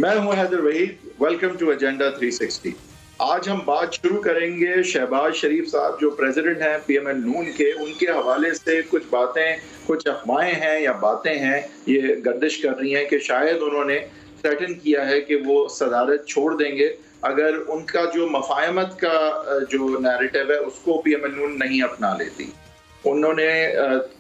मैं हूं Haider Waheed. Welcome to agenda 360। आज हम बात शुरू करेंगे शहबाज शरीफ साहब जो प्रेसिडेंट हैं पीएमएल नून के, उनके हवाले से कुछ बातें, कुछ अफवाहें हैं या बातें हैं, ये गर्दिश कर रही हैं कि शायद उन्होंने थ्रेटन किया है कि वो सदारत छोड़ देंगे अगर उनका जो मफाहमत का जो नैरेटिव है उसको पीएमएल नून नहीं अपना लेती। उन्होंने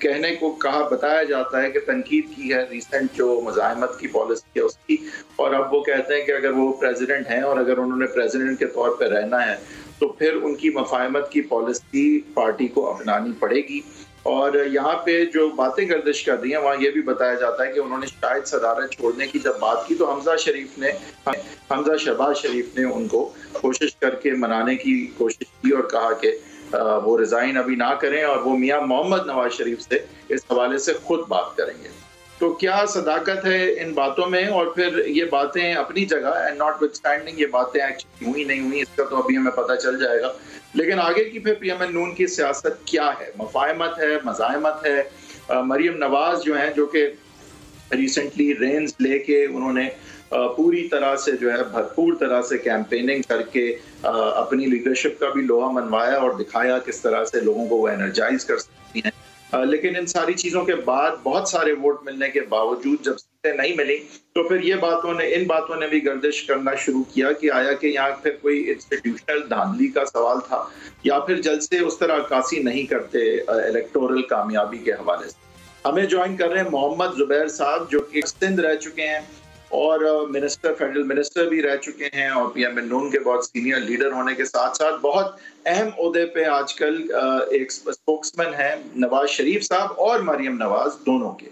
कहने को कहा, बताया जाता है कि तनकीद की है रिसेंट जो मज़ाहमत की पॉलिसी है उसकी, और अब वो कहते हैं कि अगर वो प्रेसिडेंट हैं और अगर उन्होंने प्रेसिडेंट के तौर पर रहना है तो फिर उनकी मफाहमत की पॉलिसी पार्टी को अपनानी पड़ेगी। और यहाँ पे जो बातें गर्दिश कर रही हैं वहाँ ये भी बताया जाता है कि उन्होंने शायद सदारत छोड़ने की जब बात की तो हमजा शहबाज शरीफ ने उनको कोशिश करके मनाने की कोशिश की और कहा कि वो रिजाइन अभी ना करें और वो मियां मोहम्मद नवाज शरीफ से इस हवाले से खुद बात करेंगे। तो क्या सदाकत है इन बातों में, और फिर ये बातें अपनी जगह एंड नॉट विथस्टैंडिंग ये बातें एक्चुअली हुई नहीं हुई इसका तो अभी हमें पता चल जाएगा। लेकिन आगे की फिर पीएमएल नून की सियासत क्या है, मफाहमत है, मज़ाहमत है। मरियम नवाज जो है, जो कि रिसेंटली रेंज लेके उन्होंने पूरी तरह से जो है भरपूर तरह से कैंपेनिंग करके अपनी लीडरशिप का भी लोहा मनवाया और दिखाया किस तरह से लोगों को वो एनर्जाइज कर सकती हैं। लेकिन इन सारी चीज़ों के बाद, बहुत सारे वोट मिलने के बावजूद जब सीटें नहीं मिली तो फिर इन बातों ने भी गर्दिश करना शुरू किया कि आया कि यहाँ फिर कोई इंस्टीट्यूशनल धांधली का सवाल था या फिर जल्द से उस तरह अक्कासी नहीं करते इलेक्टोरल कामयाबी के हवाले से। हमें ज्वाइन कर रहे हैं मोहम्मद जुबैर साहब जो कि सिंध रह चुके हैं और फेडरल मिनिस्टर भी रह चुके हैं और पीएमएल नून के बहुत सीनियर लीडर होने के साथ साथ बहुत अहम ओहदे पे आजकल एक स्पोक्समैन है नवाज शरीफ साहब और मरियम नवाज दोनों के।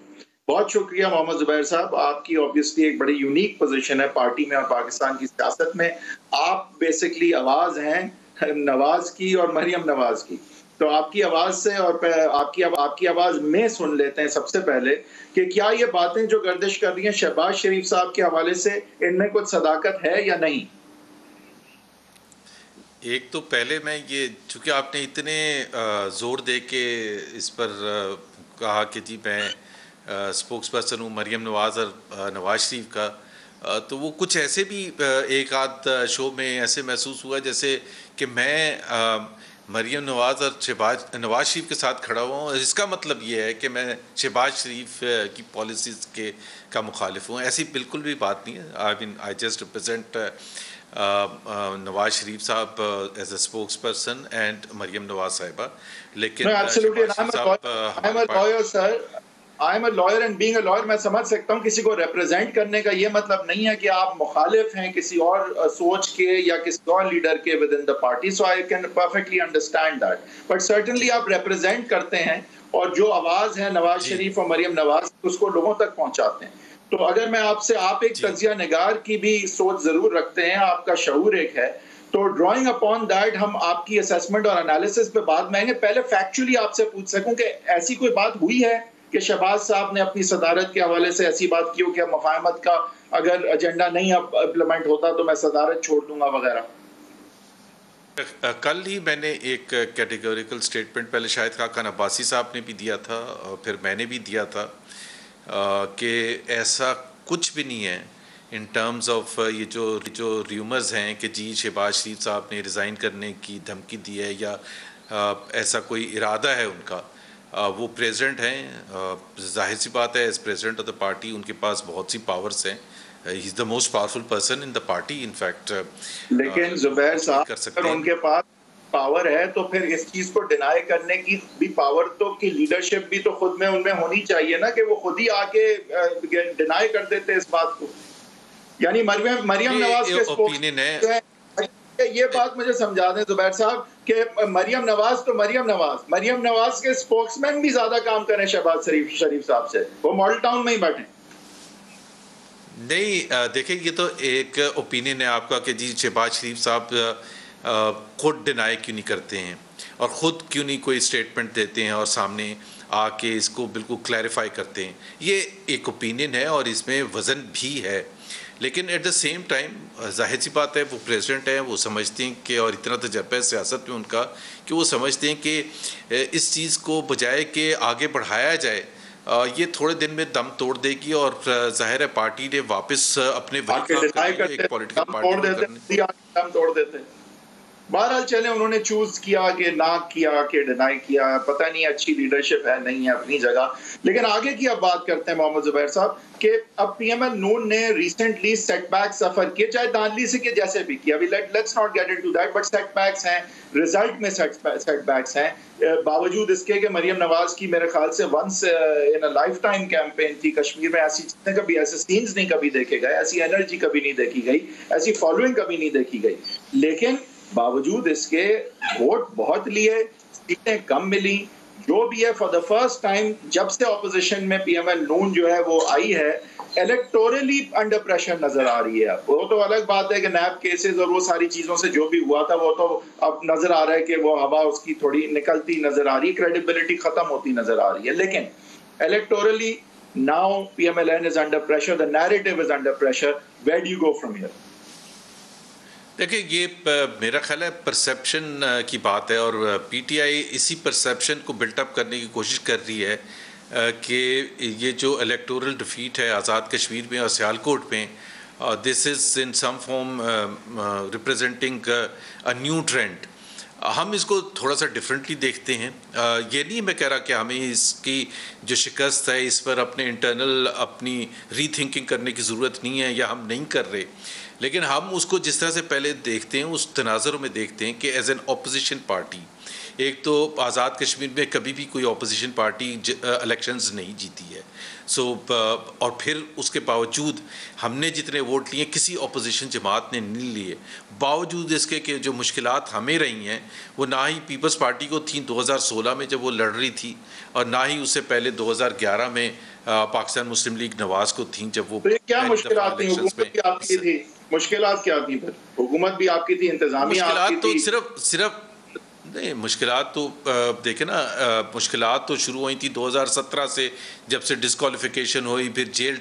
बहुत शुक्रिया मोहम्मद जुबैर साहब, आपकी ऑब्वियसली एक बड़ी यूनिक पोजीशन है पार्टी में और पाकिस्तान की सियासत में। आप बेसिकली आवाज हैं नवाज की और मरियम नवाज की, तो आपकी आवाज से और आपकी आवाज में सुन लेते हैं सबसे पहले कि क्या ये बातें जो गर्दिश कर रही हैं शहबाज शरीफ साहब के हवाले से, इनमें कुछ सदाकत है या नहीं। एक तो पहले मैं ये, चूंकि आपने इतने जोर दे के इस पर कहा कि जी मैं स्पोक्स पर्सन हूँ मरियम नवाज और नवाज शरीफ का, तो वो कुछ ऐसे भी एक आध शो में ऐसे महसूस हुआ जैसे कि मैं मरियम नवाज और नवाज शरीफ के साथ खड़ा हुआ हूँ। इसका मतलब ये है कि मैं शहबाज शरीफ की पॉलिसीज़ का मुखालिफ हूँ। ऐसी बिल्कुल भी बात नहीं है। I just represent Nawaz Sharif साहब as a spokesperson and Maryam Nawaz साहिबा। लेकिन I am a lawyer and being a lawyer मैं समझ सकता हूँ किसी को रिप्रेजेंट करने का ये मतलब नहीं है कि आप मुखालिफ हैं किसी और सोच के या किसी और लीडर के with in the party, so I can perfectly understand that, but certainly आप रिप्रेजेंट करते हैं और जो आवाज है नवाज शरीफ और मरियम नवाज उसको लोगों तक पहुंचाते हैं। तो अगर मैं आपसे, आप एक तजिया निगार की भी सोच जरूर रखते हैं, आपका शऊर एक है, तो ड्राइंग अपॉन दैट हम आपकी असेसमेंट और एनालिसिस पे बाद में आएंगे। पहले फैक्चुअली आपसे पूछ सकूं कि ऐसी कोई बात हुई है कि शहबाज साहब ने अपनी सदारत के हवाले से ऐसी बात की हो कि मफाहमत का अगर एजेंडा नहीं अब इम्प्लीमेंट होता तो मैं सदारत छोड़ दूंगा वगैरह। कल ही मैंने एक कैटेगोरिकल स्टेटमेंट पहले शायद खान अब्बासी साहब ने भी दिया था और फिर मैंने भी दिया था कि ऐसा कुछ भी नहीं है इन टर्म्स ऑफ ये जो र्यूमर्स हैं कि जी शहबाज शरीफ साहब ने रिज़ाइन करने की धमकी दी है या ऐसा कोई इरादा है उनका। वो प्रेसिडेंट हैं, जाहिर सी बात है as president of the party उनके पास बहुत सी पावर्स हैं। He is the most powerful person in the party in fact. लेकिन जुबैर साहब अगर उनके पास पावर है तो फिर इस चीज को डिनाई करने की भी पावर तो की लीडरशिप भी तो खुद में उनमें होनी चाहिए ना कि वो खुद ही आके डिनाई कर देते इस बात को। यानी मरियम नवाज के ओपिनियन है, ये बात मुझे समझा दें जुबैर साहब कि मरियम नवाज के स्पोक्समैन भी ज्यादा काम करें शहबाज शरीफ साहब से, वो मॉडल टाउन में ही बैठे। नहीं देखिए, ये तो एक ओपिनियन है आपका कि जी शहबाज शरीफ साहब खुद डिनाई क्यों नहीं करते हैं और ख़ुद क्यों नहीं कोई स्टेटमेंट देते हैं और सामने आके इसको बिल्कुल क्लैरिफाई करते हैं। ये एक ओपिनियन है और इसमें वज़न भी है, लेकिन एट द सेम टाइम जाहिर सी बात है वो प्रेसिडेंट हैं, वो समझते हैं कि और इतना तजर्बा है सियासत में उनका कि वो समझते हैं कि इस चीज़ को बजाय कि आगे बढ़ाया जाए ये थोड़े दिन में दम तोड़ देगी और जाहिर है पार्टी ने वापस अपने वही आके काम डिनाई करने करते, एक पॉलिटिकल दम पार्टी तोड़ को देते, करने। दम तोड़ देते। बहरहाल चले, उन्होंने चूज किया कि ना किया कि डिनाई किया, पता नहीं अच्छी लीडरशिप है नहीं है अपनी जगह। लेकिन आगे की अब बात करते हैं मोहम्मद जुबैर साहब कि अब पीएमएल नून ने रिसेंटली सेटबैक सफर किए, चाहे दानली से के जैसे भी किया, अभी let's not get into that, but setbacks हैं, रिजल्ट में सेटबैक्स हैं। बावजूद इसके कि मरियम नवाज की मेरे ख्याल से once in a lifetime campaign थी कश्मीर में, ऐसी चीजें कभी, ऐसे सीन्स नहीं कभी देखे गए, ऐसी एनर्जी कभी नहीं देखी गई, ऐसी फॉलोइंग कभी नहीं देखी गई। लेकिन बावजूद इसके वोट बहुत लिए, सीटें कम मिली, जो भी है। फॉर द फर्स्ट टाइम जब से ऑपोजिशन में पीएमएल नून जो है वो आई है, इलेक्टोरली अंडर प्रेशर नजर आ रही है। वो तो अलग बात है कि नैब केसेस और वो सारी चीजों से जो भी हुआ था वो तो अब नजर आ रहा है कि वो हवा उसकी थोड़ी निकलती नजर आ रही, क्रेडिबिलिटी खत्म होती नजर आ रही है। लेकिन electorally now PMLN is under pressure, the narrative is under pressure. Where do you go from here? देखिए, ये मेरा ख्याल है परसेप्शन की बात है और पीटीआई इसी परसेप्शन को बिल्टअप करने की कोशिश कर रही है कि ये जो इलेक्टोरल डिफीट है आज़ाद कश्मीर में और सियालकोट में, this is in some form representing a new trend. हम इसको थोड़ा सा डिफरेंटली देखते हैं। ये नहीं मैं कह रहा कि हमें इसकी जो शिकस्त है इस पर अपने इंटरनल अपनी रीथिंकिंग करने की ज़रूरत नहीं है या हम नहीं कर रहे, लेकिन हम उसको जिस तरह से पहले देखते हैं उस तनाज़ुर में देखते हैं कि एज एन अपोजिशन पार्टी, एक तो आज़ाद कश्मीर में कभी भी कोई अपोजिशन पार्टी इलेक्शंस नहीं जीती है। और फिर उसके बावजूद हमने जितने वोट लिए किसी अपोजिशन जमात ने नहीं लिए, बावजूद इसके कि जो मुश्किलात हमें रही हैं वो ना ही पीपल्स पार्टी को थी 2016 में जब वो लड़ रही थी, और ना ही उससे पहले 2011 में पाकिस्तान मुस्लिम लीग नवाज को थी जब वो। तो क्या मुश्किलात थी? हुकूमत भी आपकी थी, मुश्किलात क्या थी? फिर हुकूमत भी आपकी थी, इंतजामिया आपकी थी। सिर्फ नहीं, मुश्किलात तो देखे ना, मुश्किलात तो शुरू हुई थी 2017 से, जब से डिस्क्वालिफिकेशन हुई, फिर जेल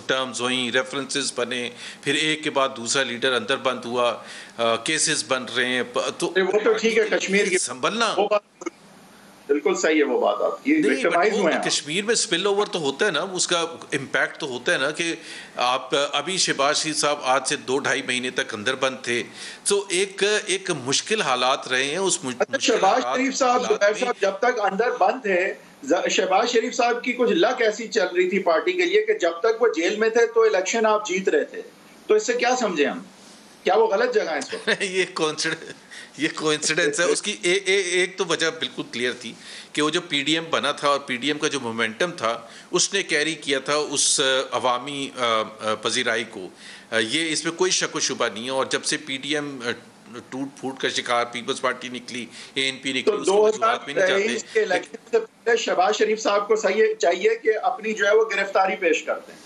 टर्म्स हुई, रेफरेंसेस बने, फिर एक के बाद दूसरा लीडर अंदर बंद हुआ, केसेस बन रहे हैं। तो वो तो ठीक है, कश्मीर की संभलना बिल्कुल सही है वो बात आपकी, विक्टिमाइज हुए हैं। कश्मीर में स्पिल ओवर तो होता है ना, उसका इम्पैक्ट तो होता है ना कि आप अभी शहबाज शरीफ साहब आज से 2-2.5 महीने तक अंदर बंद थे, तो एक मुश्किल हालात रहे हैं। उस शहबाज शरीफ साहब जब तक अंदर बंद थे, शहबाज शरीफ साहब की कुछ लक ऐसी चल रही थी पार्टी के लिए कि जब तक वो जेल में थे तो इलेक्शन आप जीत रहे थे। तो इससे क्या समझे हम? क्या वो गलत जगह है इसको? ये कोइंसिडेंस है। उसकी एक तो वजह बिल्कुल क्लियर थी कि वो जो पीडीएम बना था और पीडीएम का जो मोमेंटम था उसने कैरी किया था उस अवामी पजीराई को, ये इसमें कोई शक व शुबा नहीं है। और जब से पीडीएम टूट फूट का शिकार पीपल्स पार्टी निकली, एएनपी निकली, तो 2023 के इलेक्शन से पहले शहबाज शरीफ साहब को सही चाहिए कि अपनी जो है वो गिरफ्तारी पेश करते हैं।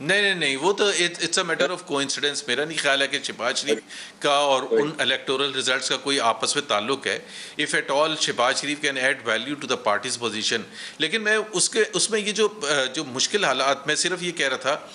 नहीं, वो तो it's a matter of coincidence. मेरा नहीं ख्याल है कि शहबाज शरीफ का और उन इलेक्टोरल रिजल्ट्स का कोई आपस में ताल्लुक है। If at all Shahbaz Sharif can add value to the party's position. लेकिन मैं उसमें ये जो मुश्किल हालात, मैं सिर्फ ये कह रहा था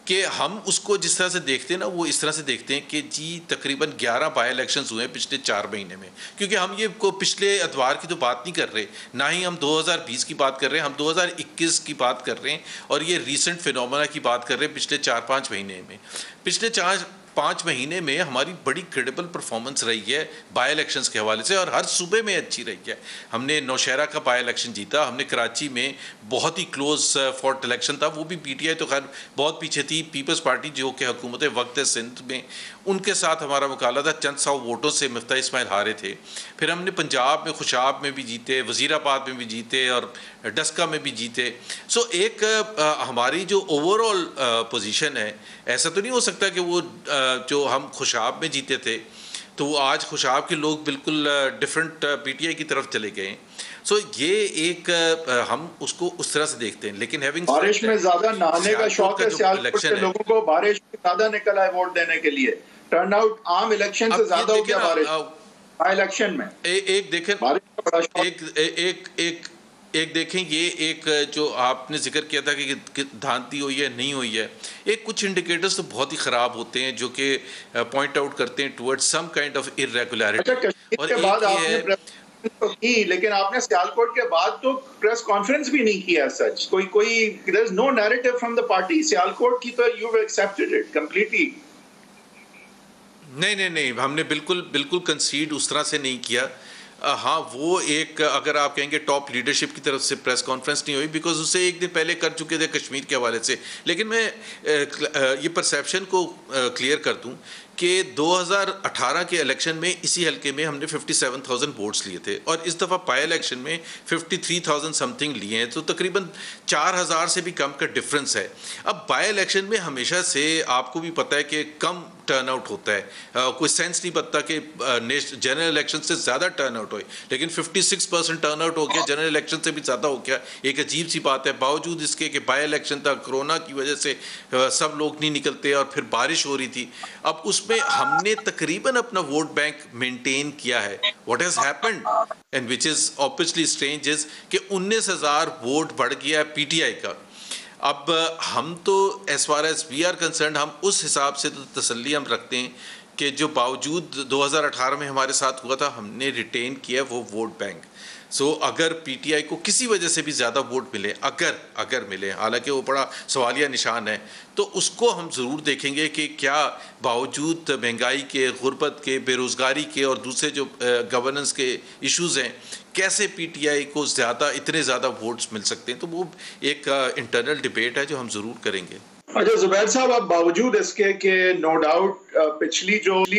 कि हम उसको जिस तरह से देखते हैं ना, वो इस तरह से देखते हैं कि जी तकरीबन 11 बाई इलेक्शंस हुए हैं पिछले 4 महीने में, क्योंकि हम ये को पिछले अतवार की तो बात नहीं कर रहे, ना ही हम 2020 की बात कर रहे हैं, हम 2021 की बात कर रहे हैं, और ये रीसेंट फिनोमेना की बात कर रहे हैं पिछले 4-5 महीने में। पिछले 4-5 महीने में हमारी बड़ी क्रेडिबल परफॉर्मेंस रही है बाई इलेक्शंस के हवाले से, और हर सूबे में अच्छी रही है। हमने नौशहरा का बाई इलेक्शन जीता, हमने कराची में बहुत ही क्लोज फॉट इलेक्शन था, वो भी पीटीआई तो खैर बहुत पीछे थी, पीपल्स पार्टी जो कि हुकूमत वक्त सिंध में उनके साथ हमारा मुकाबला था, चंद 100 वोटों से मिफ्ता इस्माइल हारे थे। फिर हमने पंजाब में खुशाब में भी जीते, वज़ीराबाद में भी जीते, और डस्का में भी जीते। सो एक हमारी जो ओवरऑल पोजीशन है, ऐसा तो नहीं हो सकता कि वो जो हम खुशाब में जीते थे तो वो आज खुशाब के लोग बिल्कुल डिफरेंट पीटीआई की तरफ चले गए। सो ये एक हम उसको उस तरह से देखते हैं। लेकिन बारिश में ज्यादा नहाने का शौक है सियालकोट के लोगों को, बारिश में ज्यादा निकल आए वोट देने के लिए, टर्नआउट आम इलेक्शन से ज्यादा हो गया बारिश इलेक्शन में। एक देखें एक देखें, ये एक जो आपने जिक्र किया था कि धांधली हुई है नहीं हुई है, एक कुछ इंडिकेटर्स तो बहुत ही ख़राब होते हैं जो कि पॉइंट आउट करते हैं टुवर्ड्स सम काइंड ऑफ इर्रेगुलरिटी। और एक ये है तो की, लेकिन आपने सियालकोट के बाद तो प्रेस कॉन्फ्रेंस भी नहीं किया सच। कोई there is no narrative from the party. Sialkot की तो you have accepted it completely. नहीं नहीं नहीं, हमने बिल्कुल बिल्कुल कंसीड उस तरह से नहीं किया। हाँ, वो एक अगर आप कहेंगे टॉप लीडरशिप की तरफ से प्रेस कॉन्फ्रेंस नहीं हुई, बिकॉज उससे एक दिन पहले कर चुके थे कश्मीर के हवाले से। लेकिन मैं ये परसेप्शन को क्लियर कर दूं कि 2018 के इलेक्शन में इसी हलके में हमने 57,000 वोट्स लिए थे और इस दफ़ा बाई इलेक्शन में 53,000 समथिंग लिए हैं, तो तकरीबन 4,000 से भी कम का डिफरेंस है। अब बाई इलेक्शन में हमेशा से आपको भी पता है कि कम टर्न आउट होता है, कोई सेंस नहीं बनता कि जनरल इलेक्शन से ज़्यादा टर्न आउट हो, लेकिन 56% टर्न आउट हो गया, जनरल इलेक्शन से भी ज़्यादा हो गया। एक अजीब सी बात है, बावजूद इसके कि बाई इलेक्शन था, कोरोना की वजह से सब लोग नहीं निकलते और फिर बारिश हो रही थी। अब उसमें हमने तकरीबन अपना वोट बैंक मेंटेन किया है। What has happened and which is obviously strange is कि 19,000 वोट बढ़ गया है पीटीआई का। अब हम तो as far as we are concerned, हम उस हिसाब से तो तसल्ली हम रखते हैं कि जो बावजूद 2018 में हमारे साथ हुआ था, हमने रिटेन किया वो वोट बैंक। सो अगर पीटीआई को किसी वजह से भी ज़्यादा वोट मिले, अगर मिले, हालांकि वो बड़ा सवालिया निशान है, तो उसको हम ज़रूर देखेंगे कि क्या बावजूद महंगाई के, गुर्बत के, बेरोज़गारी के और दूसरे जो गवर्नेंस के इश्यूज़ हैं, कैसे पीटीआई को इतने ज़्यादा वोट्स मिल सकते हैं। तो वो एक इंटरनल डिबेट है जो हम ज़रूर करेंगे। अच्छा जुबैर साहब, अब बावजूद इसके कि नो डाउट पिछली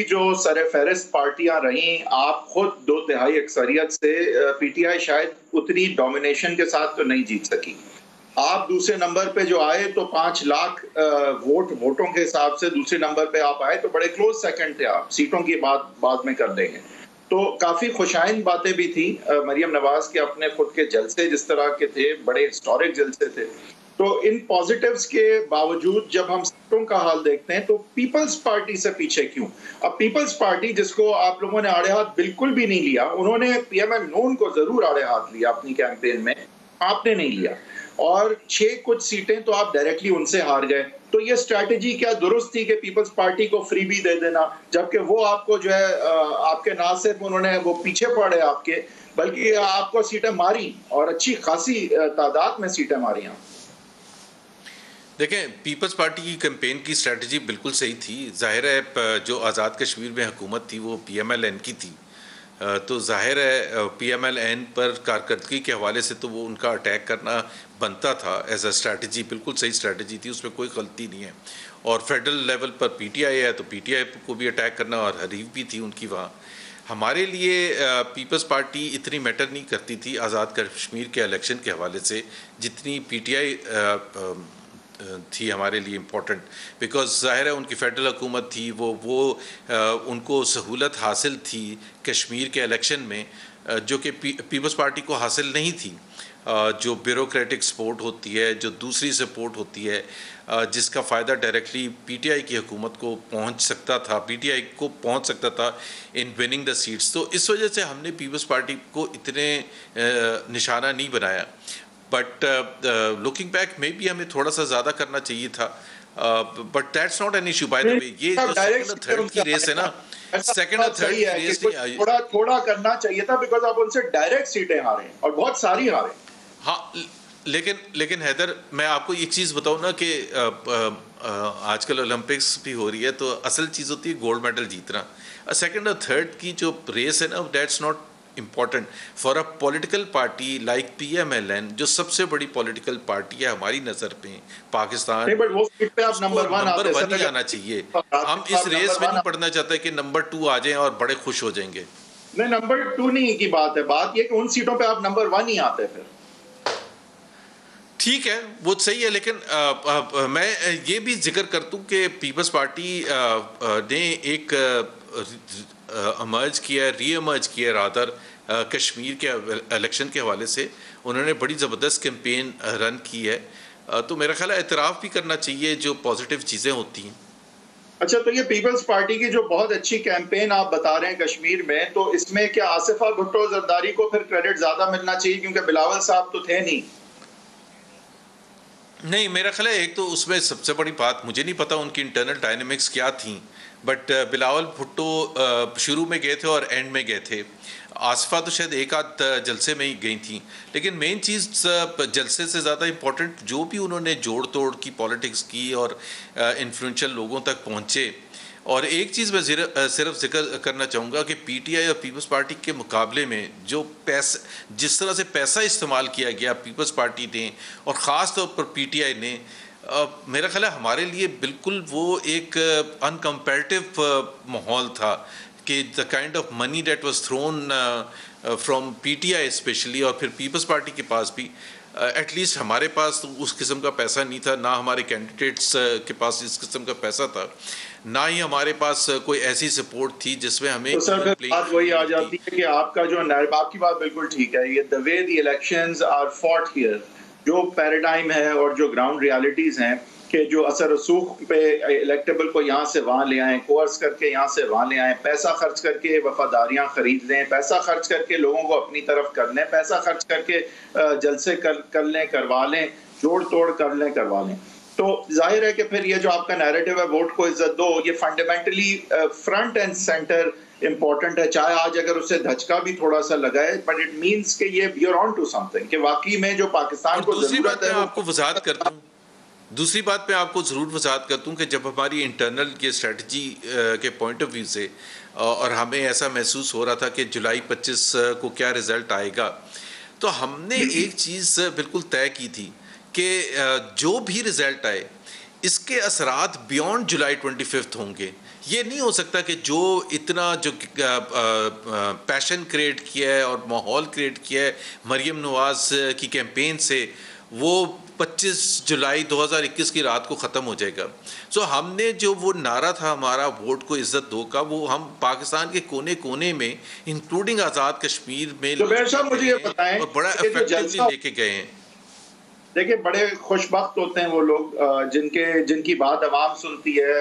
जो सरफहरिस्त पार्टियां रहीं, आप खुद 2/3 अक्सरियत से पीटीआई शायद उतनी डोमिनेशन के साथ तो नहीं जीत सकी। आप दूसरे नंबर पे जो आए तो 5 लाख वोटों के हिसाब से दूसरे नंबर पे आप आए, तो बड़े क्लोज सेकंड थे आप। सीटों की बात बाद में कर देंगे। तो काफी खुशाइन बातें भी थी मरियम नवाज के अपने खुद के जलसे जिस तरह के थे, बड़े हिस्टोरिक जलसे थे। तो इन पॉजिटिव्स के बावजूद जब हम सीटों का हाल देखते हैं तो पीपल्स पार्टी से पीछे क्यों? अब पीपल्स पार्टी, जिसको आप लोगों ने आड़े हाथ बिल्कुल भी नहीं लिया, उन्होंने पीएमएल नून को जरूर आड़े हाथ लिया अपनी कैंपेन में, आपने नहीं लिया, और 6 कुछ सीटें तो आप डायरेक्टली उनसे हार गए। तो ये स्ट्रैटेजी क्या दुरुस्त थी कि पीपल्स पार्टी को फ्री भी दे देना, जबकि वो आपको जो है आपके ना सिर्फ उन्होंने वो पीछे पड़े आपके, बल्कि आपको सीटें मारी और अच्छी खासी तादाद में सीटें मारी आप। देखें, पीपल्स पार्टी की कैंपेन की स्ट्रेटजी बिल्कुल सही थी। जाहिर है जो आज़ाद कश्मीर में हुकूमत थी वो पीएमएलएन की थी, तो जाहिर है पीएमएलएन पर कारकर्दगी के हवाले से तो वो उनका अटैक करना बनता था एज अ स्ट्रैटेजी। बिल्कुल सही स्ट्रैटेजी थी, उसमें कोई गलती नहीं है। और फेडरल लेवल पर पीटीआई है तो पीटीआई को भी अटैक करना, और हरीफ भी थी उनकी वहाँ। हमारे लिए पीपल्स पार्टी इतनी मैटर नहीं करती थी आज़ाद कश्मीर के इलेक्शन के हवाले से, जितनी पीटीआई थी हमारे लिए इम्पोर्टेंट। बिकॉज ज़ाहिर है उनकी फेडरल हुकूमत थी, वो उनको सहूलत हासिल थी कश्मीर के इलेक्शन में जो कि पीपल्स पार्टी को हासिल नहीं थी। जो ब्यूरोक्रेटिक सपोर्ट होती है, जो दूसरी सपोर्ट होती है, जिसका फ़ायदा डायरेक्टली पीटीआई की हुकूमत को पहुंच सकता था, पीटीआई को पहुंच सकता था इन विनिंग द सीट्स। तो इस वजह से हमने पीपल्स पार्टी को इतने निशाना नहीं बनाया। But looking back may be हमें थोड़ा सा ज़्यादा करना चाहिए था, but that's not an issue. By the way, ये जो सेकंड और थर्ड की रेस है ना, सेकंड और थर्ड की रेस नहीं, थोड़ा करना चाहिए था, बिकॉज आप उनसे डायरेक्ट सीटें हारे और बहुत सारी हारे। हाँ, लेकिन हैदर, मैं आपको एक चीज़ बताऊँ ना कि आजकल ओलंपिक्स भी हो रही है, तो असल चीज़ होती है गोल्ड मेडल जीतना। सेकंड और थर्ड की जो रेस है ना, that's not important for a political party like PMLN, जो सबसे बड़ी पॉलिटिकल पार्टी है हमारी नज़र पे पाकिस्तान। बट वो सीट पे आप नंबर 1 ही आना चाहिए। हम इस रेस में नहीं पढ़ना चाहते कि नंबर 2 आ जाएं और बड़े खुश हो जाएंगे। नहीं, नंबर 2 नहीं की बात है, बात ये कि उन सीटों पे आप नंबर 1 ही आते फिर। ठीक है, वो सही है, लेकिन मैं ये भी जिक्र कर दूं कि पीपल्स पार्टी ने एक री एमर्ज किया रादर कश्मीर के इलेक्शन के हवाले से। उन्होंने बड़ी ज़बरदस्त कैंपेन रन की है, तो मेरा ख्याल है एतराफ़ भी करना चाहिए जो पॉजिटिव चीज़ें होती हैं। अच्छा, तो ये पीपल्स पार्टी की जो बहुत अच्छी कैंपेन आप बता रहे हैं कश्मीर में, तो इसमें क्या आसिफा भुट्टो जरदारी को फिर क्रेडिट ज़्यादा मिलना चाहिए, क्योंकि बिलावल साहब तो थे नहीं? नहीं, मेरा ख्याल है एक तो उसमें सबसे बड़ी बात, मुझे नहीं पता उनकी इंटरनल डायनेमिक्स क्या थी, बट बिलावल भुट्टो शुरू में गए थे और एंड में गए थे। आसफा तो शायद एक आध जलसे में ही गई थी, लेकिन मेन चीज़ जलसे से ज़्यादा इम्पोर्टेंट जो भी उन्होंने जोड़ तोड़ की पॉलिटिक्स की और इन्फ्लुएंशियल लोगों तक पहुँचे। और एक चीज़ मैं सिर्फ जिक्र करना चाहूँगा कि पीटीआई और पीपल्स पार्टी के मुकाबले में जो जिस तरह से पैसा इस्तेमाल किया गया पीपल्स पार्टी ने और ख़ास तौर पर पीटीआई ने, मेरा ख्याल है हमारे लिए बिल्कुल वो एक अनकम्पेरेटिव माहौल था कि the kind of money that was thrown from PTI specially और फिर पीपल्स पार्टी के पास भी एटलीस्ट हमारे पास तो उस किस्म का पैसा नहीं था, ना हमारे कैंडिडेट्स के पास इस किस्म का पैसा था, ना ही हमारे पास कोई ऐसी सपोर्ट थी जिसमें हमें तो सर बात वही आ जाती है कि आपका जो आपकी बात बिल्कुल ठीक है, ये the way the elections are fought here, जो पैराडाइम है और जो ग्राउंड रियलिटीज हैं कि जो असर रसूख पे इलेक्टेबल को यहाँ से वहाँ ले आएँ, कोर्स करके यहाँ से वहाँ ले आएँ, पैसा खर्च करके वफादारियाँ खरीद लें, पैसा खर्च करके लोगों को अपनी तरफ कर लें, पैसा खर्च करके जलसे कर लें, करवा लें, जोड़ तोड़ कर लें, करवा लें। तो जाहिर है कि फिर ये जो आपका नैरेटिव है वोट को इज्जत दो, ये fundamentally front end centre important है, चाहे आज अगर उससे धचका भी थोड़ा सा लगाए, बट इट मींस कि ये we are on to something कि वाकई में जो पाकिस्तान को जरूरत है। आपको वजाहत करता हूँ, दूसरी बात मैं आपको ज़रूर वजाहत करता हूँ कि जब हमारी इंटरनल ये स्ट्रेटजी के पॉइंट ऑफ व्यू से और हमें ऐसा महसूस हो रहा था कि जुलाई 25 को क्या रिज़ल्ट आएगा, तो हमने एक चीज़ बिल्कुल तय की थी कि जो भी रिज़ल्ट आए इसके असरात बियॉन्ड जुलाई 25 होंगे। ये नहीं हो सकता कि जो इतना जो पैशन क्रिएट किया है और माहौल क्रिएट किया है मरियम नवाज़ की कैंपेन से, वो 25 जुलाई 2021 की रात को ख़त्म हो जाएगा। सो हमने जो वो नारा था हमारा वोट को इज्जत दो का, वो हम पाकिस्तान के कोने कोने में इंक्लूडिंग आज़ाद कश्मीर में तो मुझे ये बताएं और बड़ा इफेक्टिवली लेके गए हैं। देखिए बड़े खुशबख्त होते हैं वो लोग जिनकी बात आवाम सुनती है,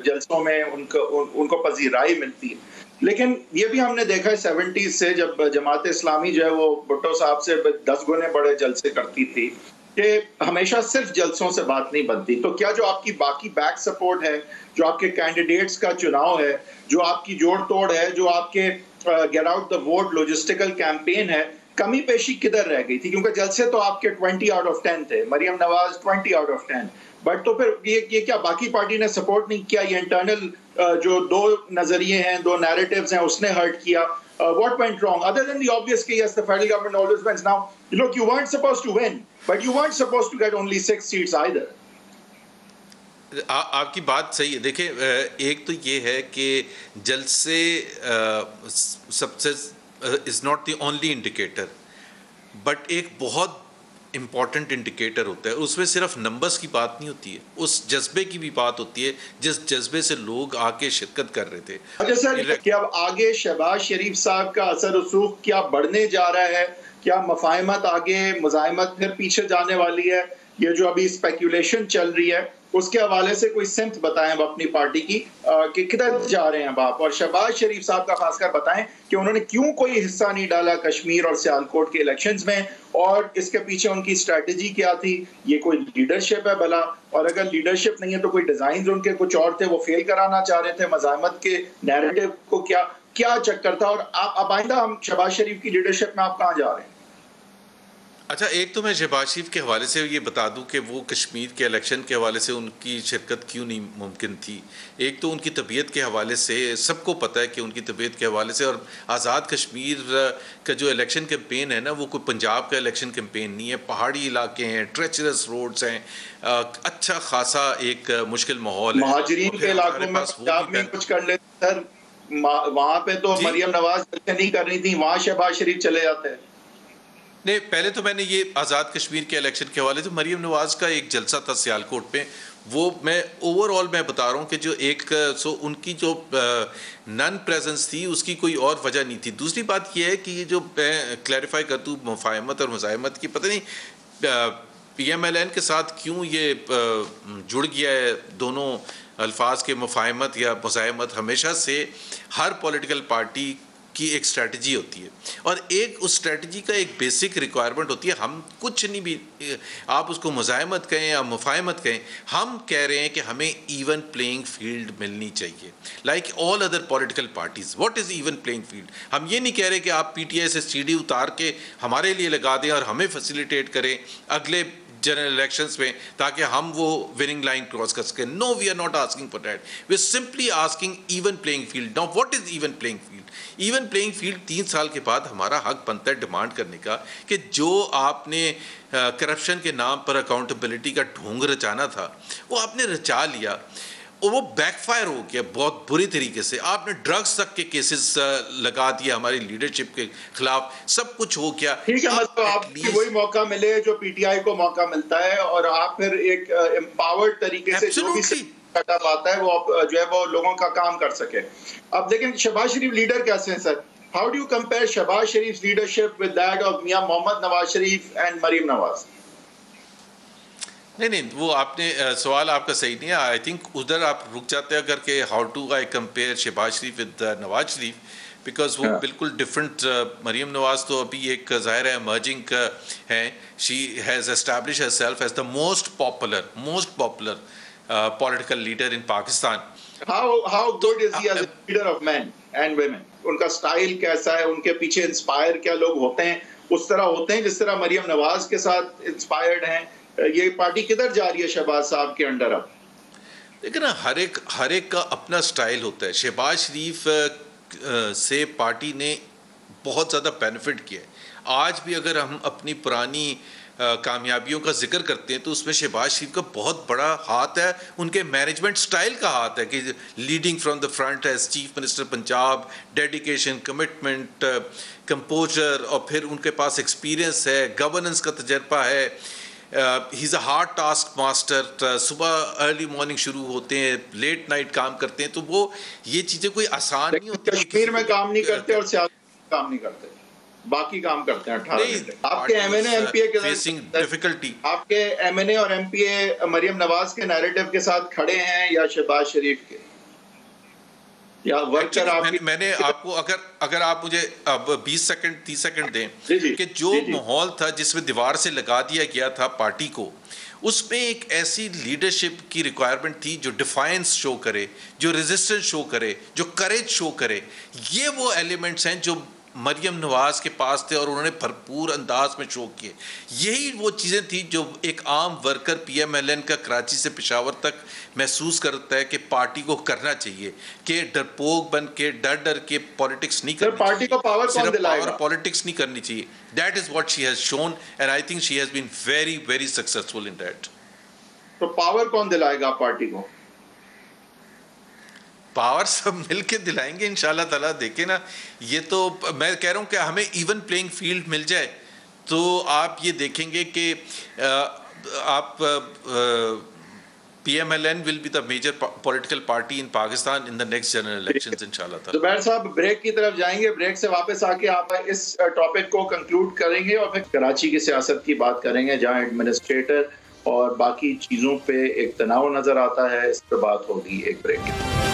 जलसों में उनको पजीराई मिलती है। लेकिन ये भी हमने देखा है 70s से जब जमात इस्लामी जो है वो भुट्टो साहब से 10 गुने बड़े जलसे करती थी कि हमेशा सिर्फ जलसों से बात नहीं बनती। तो क्या जो आपकी बाकी बैक सपोर्ट है, जो आपके कैंडिडेट्स का चुनाव है, जो आपकी जोड़ तोड़ है, जो आपके get out the vote logistical campaign है, कमी पेशी किधर रह गई थी? क्योंकि जलसे तो आपके 20 आउट ऑफ 10 थे, Maryam Nawaz 20 out of 10, but तो फिर ये क्या बाकी पार्टी ने सपोर्ट नहीं किया? ये इंटरनल जो दो नजरिए हैं, दो नैरेटिव्स हैं, उसने हर्ट किया? What went wrong other than the obvious कि yes, the federal government always wins? Now look, you weren't supposed to win, but you weren't supposed to get only 6 seats either. आपकी बात सही है। देखिए एक तो ये है कि जलसे सबसे is not the only indicator, but एक बहुत इम्पॉर्टेंट इंडिकेटर होता है। उसमें सिर्फ नंबर्स की बात नहीं होती है, उस जज्बे की भी बात होती है जिस जज्बे से लोग आके शिरकत कर रहे थे। अच्छा सर, क्या अब आगे शहबाज शरीफ साहब का असर रसूख क्या बढ़ने जा रहा है? क्या मफाहमत आगे, मुज़ाहिमत फिर पीछे जाने वाली है? ये जो अभी स्पेकुलेशन चल रही है उसके हवाले से कोई सिमत बताएं अब अपनी पार्टी की कि किधर जा रहे हैं आप, और शहबाज शरीफ साहब का खासकर बताएं कि उन्होंने क्यों कोई हिस्सा नहीं डाला कश्मीर और सियालकोट के इलेक्शंस में, और इसके पीछे उनकी स्ट्रेटजी क्या थी? ये कोई लीडरशिप है भला? और अगर लीडरशिप नहीं है तो कोई डिजाइन उनके कुछ और थे, वो फेल कराना चाह रहे थे? मज़ाहमत के नैरेटिव को क्या चक्कर था? और आप आइंदा हम शहबाज शरीफ की लीडरशिप में आप कहाँ जा रहे हैं? अच्छा, एक तो मैं शहबाज शरीफ के हवाले से ये बता दूं कि वो कश्मीर के इलेक्शन के हवाले से उनकी शिरकत क्यों नहीं मुमकिन थी। एक तो उनकी तबीयत के हवाले से सबको पता है कि उनकी तबीयत के हवाले से, और आज़ाद कश्मीर का जो इलेक्शन कैंपेन है ना, वो कोई पंजाब का इलेक्शन कैंपेन नहीं है। पहाड़ी इलाके हैं, ट्रेचरस रोड्स हैं, अच्छा खासा एक मुश्किल माहौल है। महाजरीन के इलाकों में पंजाब में कुछ कर लेते सर, वहाँ पे तो मरियम नवाज नहीं कर रही थी, वहाँ शहबाज शरीफ चले जाते हैं। नहीं, पहले तो मैंने ये आज़ाद कश्मीर के इलेक्शन के हवाले से मरीम नवाज़ का एक जलसा था सियालकोट में, वो मैं ओवरऑल मैं बता रहा हूँ कि जो एक उनकी जो नन प्रेजेंस थी उसकी कोई और वजह नहीं थी। दूसरी बात ये है कि ये जो मैं क्लैरिफाई कर दूँ मुफाहमत और मुज़ाहिमत की, पता नहीं PMLN के साथ क्यों ये जुड़ गया है दोनों अल्फाज के। मुफाहमत या मुज़ाहिमत हमेशा से हर पॉलिटिकल पार्टी की एक स्ट्रेटजी होती है, और एक उस स्ट्रेटजी का एक बेसिक रिक्वायरमेंट होती है। हम कुछ नहीं भी, आप उसको मुज़ाहमत कहें या मुफाहमत कहें, हम कह रहे हैं कि हमें इवन प्लेइंग फील्ड मिलनी चाहिए, like all other political parties. What is even playing field? हम ये नहीं कह रहे कि आप पीटीआई से सीढ़ी उतार के हमारे लिए लगा दें और हमें फैसिलिटेट करें अगले जनरल इलेक्शंस में ताकि हम वो विनिंग लाइन क्रॉस कर सकें। No, we are not asking for that, we are simply asking even playing field. Now what is even playing field? Even playing field 3 साल के बाद हमारा हक बनता है डिमांड करने का कि जो आपने करप्शन के नाम पर अकाउंटेबिलिटी का ढोंग रचाना था वो आपने रचा लिया, और वो बैकफायर हो गया बहुत बुरी तरीके से। आपने ड्रग्स तक के केसेस लगा दिए हमारी लीडरशिप के खिलाफ, सब कुछ हो गया। ठीक है, मतलब आपको वही मौका मिले जो पीटीआई को मौका मिलता है, और आप फिर एक एम्पावर्ड तरीके से जो भी कटा पाता है वो जो है वो लोगों का काम कर सके। अब लेकिन शहबाज शरीफ लीडर कैसे हैं sir? How do you compare Shahbaz Sharif leadership with that of Mian Mohammad Nawaz Sharif and Maryam Nawaz? नहीं, वो आपने सवाल आपका सही नहीं है। आई थिंक उधर आप रुक जाते हैं अगर के how to I compare Shahbaz Sharif with Nawaz Sharif, because वो बिल्कुल डिफरेंट। मरीम नवाज तो अभी एक ज़ाहिर है इमर्जिंग है। She has establish herself as the most popular political leader in Pakistan. How good is he as a leader of men and women? उनका स्टाइल कैसा है? उनके पीछे इंस्पायर क्या लोग होते हैं? उस तरह होते हैं जिस तरह मरीम नवाज के साथ इंस्पायर्ड हैं। ये पार्टी किधर जा रही है शहबाज साहब के अंडर अब? लेकिन हर एक का अपना स्टाइल होता है। शहबाज शरीफ से पार्टी ने बहुत ज़्यादा बेनिफिट किया है। आज भी अगर हम अपनी पुरानी कामयाबियों का जिक्र करते हैं तो उसमें शहबाज शरीफ का बहुत बड़ा हाथ है, उनके मैनेजमेंट स्टाइल का हाथ है कि leading from the front as chief minister Punjab, dedication, commitment, composure, और फिर उनके पास एक्सपीरियंस है, गवर्नेंस का तजर्बा है। He is a hard task master. सुबह अर्ली मॉर्निंग शुरू होते हैं, लेट नाइट काम करते हैं, तो वो ये चीज़ें कोई आसान नहीं होती। कश्मीर में काम नहीं करते और सियासत में काम नहीं करते, बाकी काम करते हैं 18 घंटे। आपके एमएनए एमपीए के डिफिकल्टी, आपके एमएनए और एमपीए मरियम नवाज के नैरेटिव के साथ खड़े हैं या शहबाज शरीफ के, या वर्कर? मैंने आपको अगर आप मुझे अब 20 सेकंड 30 सेकंड दें कि जो माहौल था जिसमें दीवार से लगा दिया गया था पार्टी को, उसमें एक ऐसी लीडरशिप की रिक्वायरमेंट थी जो डिफाइंस शो करे, जो रेजिस्टेंस शो करे, जो करेज शो करे। ये वो एलिमेंट्स हैं जो मरियम नवाज के पास थे और उन्होंने भरपूर अंदाज में शो किए। यही वो चीज़ें थी जो एक आम वर्कर पीएमएलएन का कराची से पेशावर तक महसूस करता है कि पार्टी को करना चाहिए, कि डरपोक बन के डर के पॉलिटिक्स नहीं करनी, पार्टी को पावर कौन दिलाएगा? पावर पॉलिटिक्स नहीं करनी चाहिए। That is what she has shown and I think she has been very very successful in that. तो पावर कौन दिलाएगा पार्टी को? पावर सब मिलके दिलाएंगे इंशाल्लाह ताला। देखे ना, ये तो मैं कह रहा हूँ कि हमें इवन प्लेइंग फील्ड मिल जाए तो आप ये देखेंगे कि आप PMLN will be the major political party in Pakistan in the next general elections इंशाल्लाह ताला। जुबैर साहब ब्रेक की तरफ जाएंगे, ब्रेक से वापस आके आप इस टॉपिक को कंक्लूड करेंगे और फिर कराची की सियासत की बात करेंगे जहाँ एडमिनिस्ट्रेटर और बाकी चीज़ों पे एक तनाव नजर आता है। इस पर बात होगी एक ब्रेक के।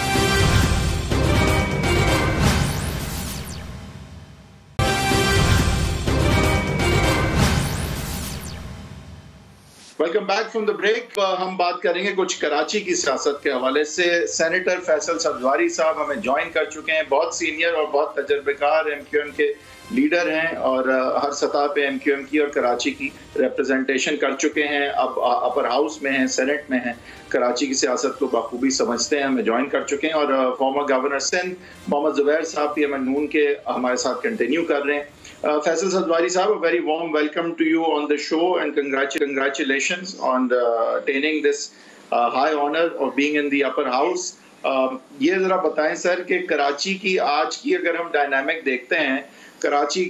Welcome back from the break. हम बात करेंगे कुछ कराची की सियासत के हवाले से। सेनेटर फैसल सब्जवारी साहब हमें ज्वाइन कर चुके हैं। बहुत सीनियर और बहुत तजर्बेकार MQM के लीडर हैं और हर सतह पे MQM की और कराची की रिप्रेजेंटेशन कर चुके हैं। अब अपर हाउस में हैं, सेनेट में हैं, कराची की सियासत को बखूबी समझते हैं, हमें ज्वाइन कर चुके हैं। और फॉर्मर गवर्नर सिंध मोहम्मद जुबैर साहब PML नून के हमारे साथ कंटिन्यू कर रहे हैं। Faisal Sadwari Sahab, a very warm welcome to you on the show and congratulations on attaining this high honor of being in the upper house. ये जरा बताएं सर कि कराची की आज की अगर हम डायनामिक देखते हैं, कराची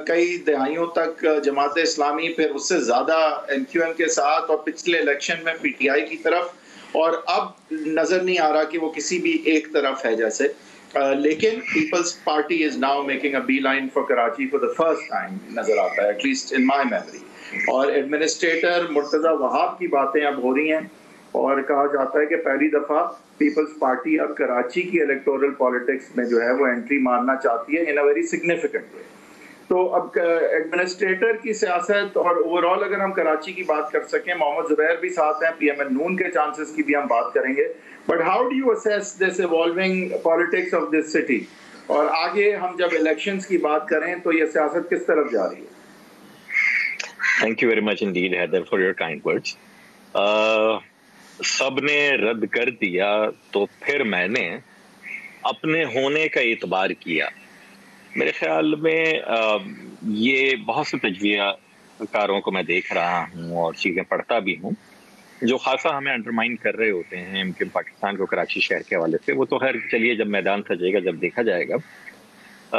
कई दहाइयों तक जमात इस्लामी, फिर उससे ज़्यादा MQM के साथ और पिछले इलेक्शन में PTI की तरफ, और अब नज़र नहीं आ रहा कि वो किसी भी एक तरफ है जैसे। लेकिन Peoples Party is now making a beeline for Karachi for the first time नजर आता है, एटलीस्ट इन माय मेमोरी। और एडमिनिस्ट्रेटर मुर्तज़ा वहाब की बातें अब हो रही हैं और कहा जाता है कि पहली दफ़ा पीपल्स पार्टी अब कराची की इलेक्टोरल पॉलिटिक्स में जो है वो एंट्री मारना चाहती है इन अ वेरी सिग्निफिकेंट वे। तो अब एडमिनिस्ट्रेटर की सियासत और ओवरऑल अगर हम कराची की बात कर सकें, मोहम्मद जुबैर भी साथ हैं, पीएमएल नून के चांसेस की भी हम बात करेंगे, but how do you assess this evolving politics of this city, और आगे हम जब इलेक्शंस की बात करें तो ये सियासत किस तरफ जा रही है? Thank you very much indeed Haider for your kind words. सबने रद्द कर दिया तो फिर मैंने अपने होने का एतबार किया। मेरे ख्याल में ये बहुत से तजवियाकारों को मैं देख रहा हूँ और चीज़ें पढ़ता भी हूँ जो खासा हमें अंडरमाइन कर रहे होते हैं इनके पाकिस्तान को कराची शहर के हवाले से। वो तो खैर चलिए जब मैदान सजेगा जब देखा जाएगा।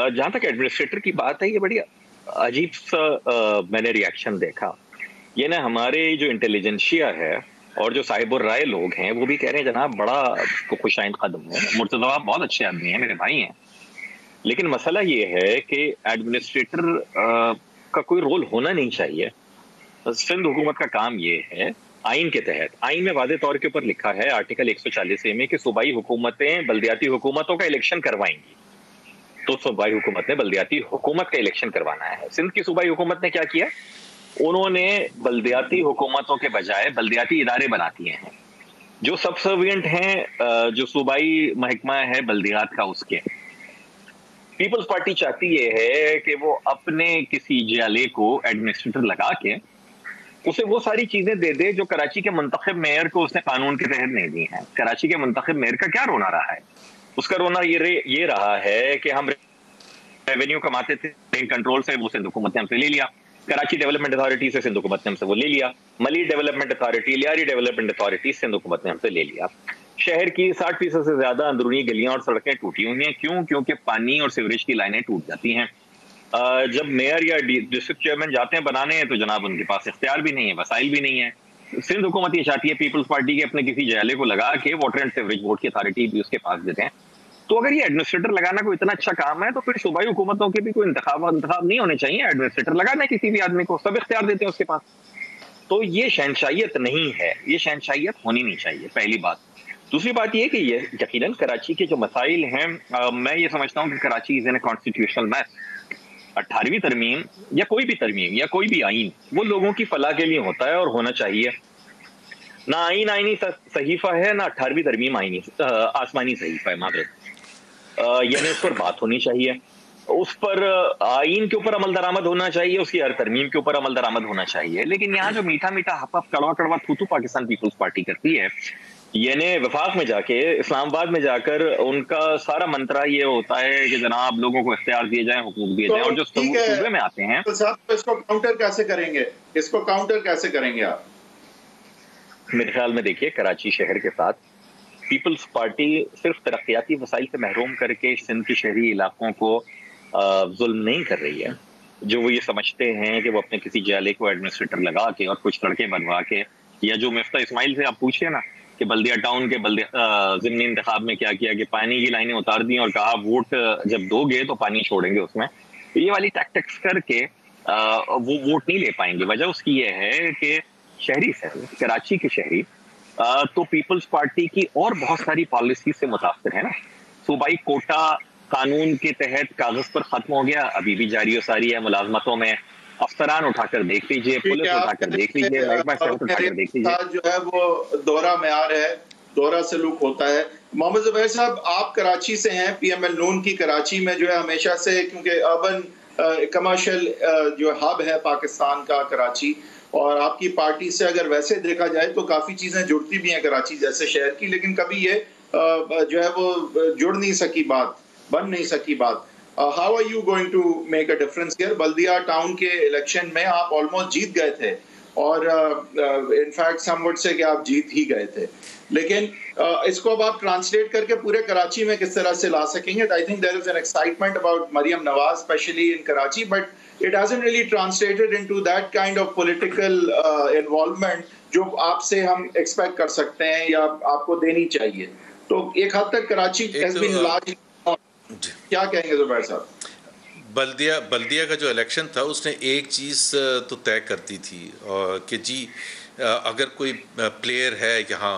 जहाँ तक एडमिनिस्ट्रेटर की बात है, ये बड़ी अजीब सा मैंने रिएक्शन देखा। ये ना हमारे जो इंटेलिजेंशिया है और जो साहिबुर राय लोग हैं वो भी कह रहे हैं जनाब बड़ा खुशाइंद कदम है, मुर्तज़ा बहुत अच्छे आदमी हैं, मेरे भाई हैं, लेकिन मसला ये है कि एडमिनिस्ट्रेटर का कोई रोल होना नहीं चाहिए। सिंध हुकूमत का काम ये है, आइन के तहत, आइन में वादे तौर के ऊपर लिखा है आर्टिकल 140A में कि सूबाई हुकूमतें बल्दियाती हुकूमतों का इलेक्शन करवाएंगी। तो सूबाई हुकूमत ने बल्दियाती हुकूमत का इलेक्शन करवाना है। सिंध की सूबाई हुकूमत ने क्या किया, उन्होंने बल्दियाती हुकूमतों के बजाय बल्दियाती इदारे बना दिए हैं जो सबसर्विएंट हैं जो सूबाई महकमा है बल्दियात का उसके। पीपल्स पार्टी चाहती ये है कि वो अपने किसी जियाले को एडमिनिस्ट्रेटर लगा के उसे वो सारी चीजें दे दे जो कराची के मुंतखब मेयर को उसने कानून के तहत नहीं दी हैं। कराची के मुंतखब मेयर का क्या रोना रहा है? उसका रोना ये रहा है कि हम रेवेन्यू कमाते थे, कंट्रोल से वो सिंध हुकूमत ने हमसे ले लिया, कराची डेवलपमेंट अथॉरिटी से सिंध हुकूमत ने हमसे वो ले लिया, Malir development authority, Lyari development authority Sindh हुकूमत ने हमसे ले लिया। शहर की 60% से ज्यादा अंदरूनी गलियां और सड़कें टूटी हुई हैं। क्यों? क्योंकि पानी और सीवरेज की लाइनें टूट जाती हैं। जब मेयर या डिस्ट्रिक्ट चेयरमैन जाते हैं बनाने हैं तो जनाब उनके पास इख्तियार भी नहीं है, वसाइल भी नहीं है। सिंध हुकूमत ये चाहती है पीपल्स पार्टी के अपने किसी जयाले को लगा के वाटर एंड सीवरेज बोर्ड की अथॉरिटी भी उसके पास देते हैं। तो अगर ये एडमिनिस्ट्रेटर लगाना कोई इतना अच्छा काम है तो फिर सूबाई हुकूमतों के भी कोई इंतखाब नहीं होने चाहिए। एडमिनिस्ट्रेटर लगाना है किसी भी आदमी को, सब इख्तियार देते हैं उसके पास। तो ये शहनशाहियत नहीं है, ये शहनशाहियत होनी नहीं चाहिए, पहली बात। दूसरी बात ये कि ये यकीनन कराची के जो मसाइल हैं, मैं ये समझता हूँ कि Karachi is in a constitutional mess. 18वीं तरमीम या कोई भी तरमीम या कोई भी आइन वो लोगों की फलाह के लिए होता है और होना चाहिए। ना आइन आइनी सहीफा है, ना 18वीं तरमीम आइनी आसमानी सहीफा है। यानी उस पर बात होनी चाहिए, उस पर आइन के ऊपर अमल दरामद होना चाहिए, उसकी हर तरमीम के ऊपर अमल दरामद होना चाहिए। लेकिन यहाँ जो मीठा मीठा हफ कड़वा कड़वा थूथू पाकिस्तान पीपल्स पार्टी करती है, यानी वफाक में जाके, इस्लामाबाद में जाकर उनका सारा मंत्रा ये होता है कि जनाब लोगों को इख्तियार दिए जाएं, हुकूक दिए जाएं, और जो सूबे में आते हैं तो साहब इसको काउंटर कैसे करेंगे? इसको काउंटर कैसे करेंगे आप? मेरे ख्याल में देखिए, कराची शहर के साथ पीपल्स पार्टी सिर्फ तरक्याती वसाइल से महरूम करके सिंध के शहरी इलाकों को जुल्म नहीं कर रही है। जो वो ये समझते हैं कि वो अपने किसी जियाले को एडमिनिस्ट्रेटर लगा के और कुछ सड़कें बनवा के, या जो मिफ्ता इस्माइल से आप पूछिए ना कि बल्दिया टाउन के ज़िमनी इंतखाब में क्या किया कि पानी की लाइनें उतार दी और कहा वोट जब दोगे तो पानी छोड़ेंगे उसमें। तो ये वाली टैक्टिक्स करके वो वोट नहीं ले पाएंगे। वजह उसकी ये है कि शहरी कराची के शहरी तो पीपल्स पार्टी की और बहुत सारी पॉलिसी से मुतासिर है ना। सूबाई कोटा कानून के तहत कागज पर खत्म हो गया, अभी भी जारी हो सारी है मुलाजमतों में। अफसरान उठाकर देख लीजिए, पुलिस उठाकर देख लीजिए, उठाकर देख लीजिए, जो है वो दोहरा म्यार है, दोहरा सलूक होता है। मोहम्मद जुबैर साहब, आप कराची से हैं, पीएमएल नून की कराची में जो है हमेशा से, क्योंकि अर्बन कमर्शियल जो हब है पाकिस्तान का कराची, और आपकी पार्टी से अगर वैसे देखा जाए तो काफ़ी चीज़ें जुड़ती भी हैं कराची जैसे शहर की, लेकिन कभी ये जो है वो जुड़ नहीं सकी बात, बन नहीं सकी बात। How are you going to make a difference here? Baldia town के इलेक्शन में आप ऑलमोस्ट जीत गए थे, और इनफैक्ट सम वुड से कि आप जीत ही गए थे, लेकिन इसको अब आप ट्रांसलेट करके पूरे कराची में किस तरह से ला सकेंगे? I think there is an excitement about Maryam Nawaz specially in Karachi, but it hasn't really translated into that kind of political involvement जो आपसे हम एक्सपेक्ट कर सकते हैं या आपको देनी चाहिए। तो एक हद तक कराची has been largely, क्या कहेंगे जुबैर साहब? बल्दिया का जो इलेक्शन था उसने एक चीज़ तो तय करती थी कि जी अगर कोई प्लेयर है यहाँ,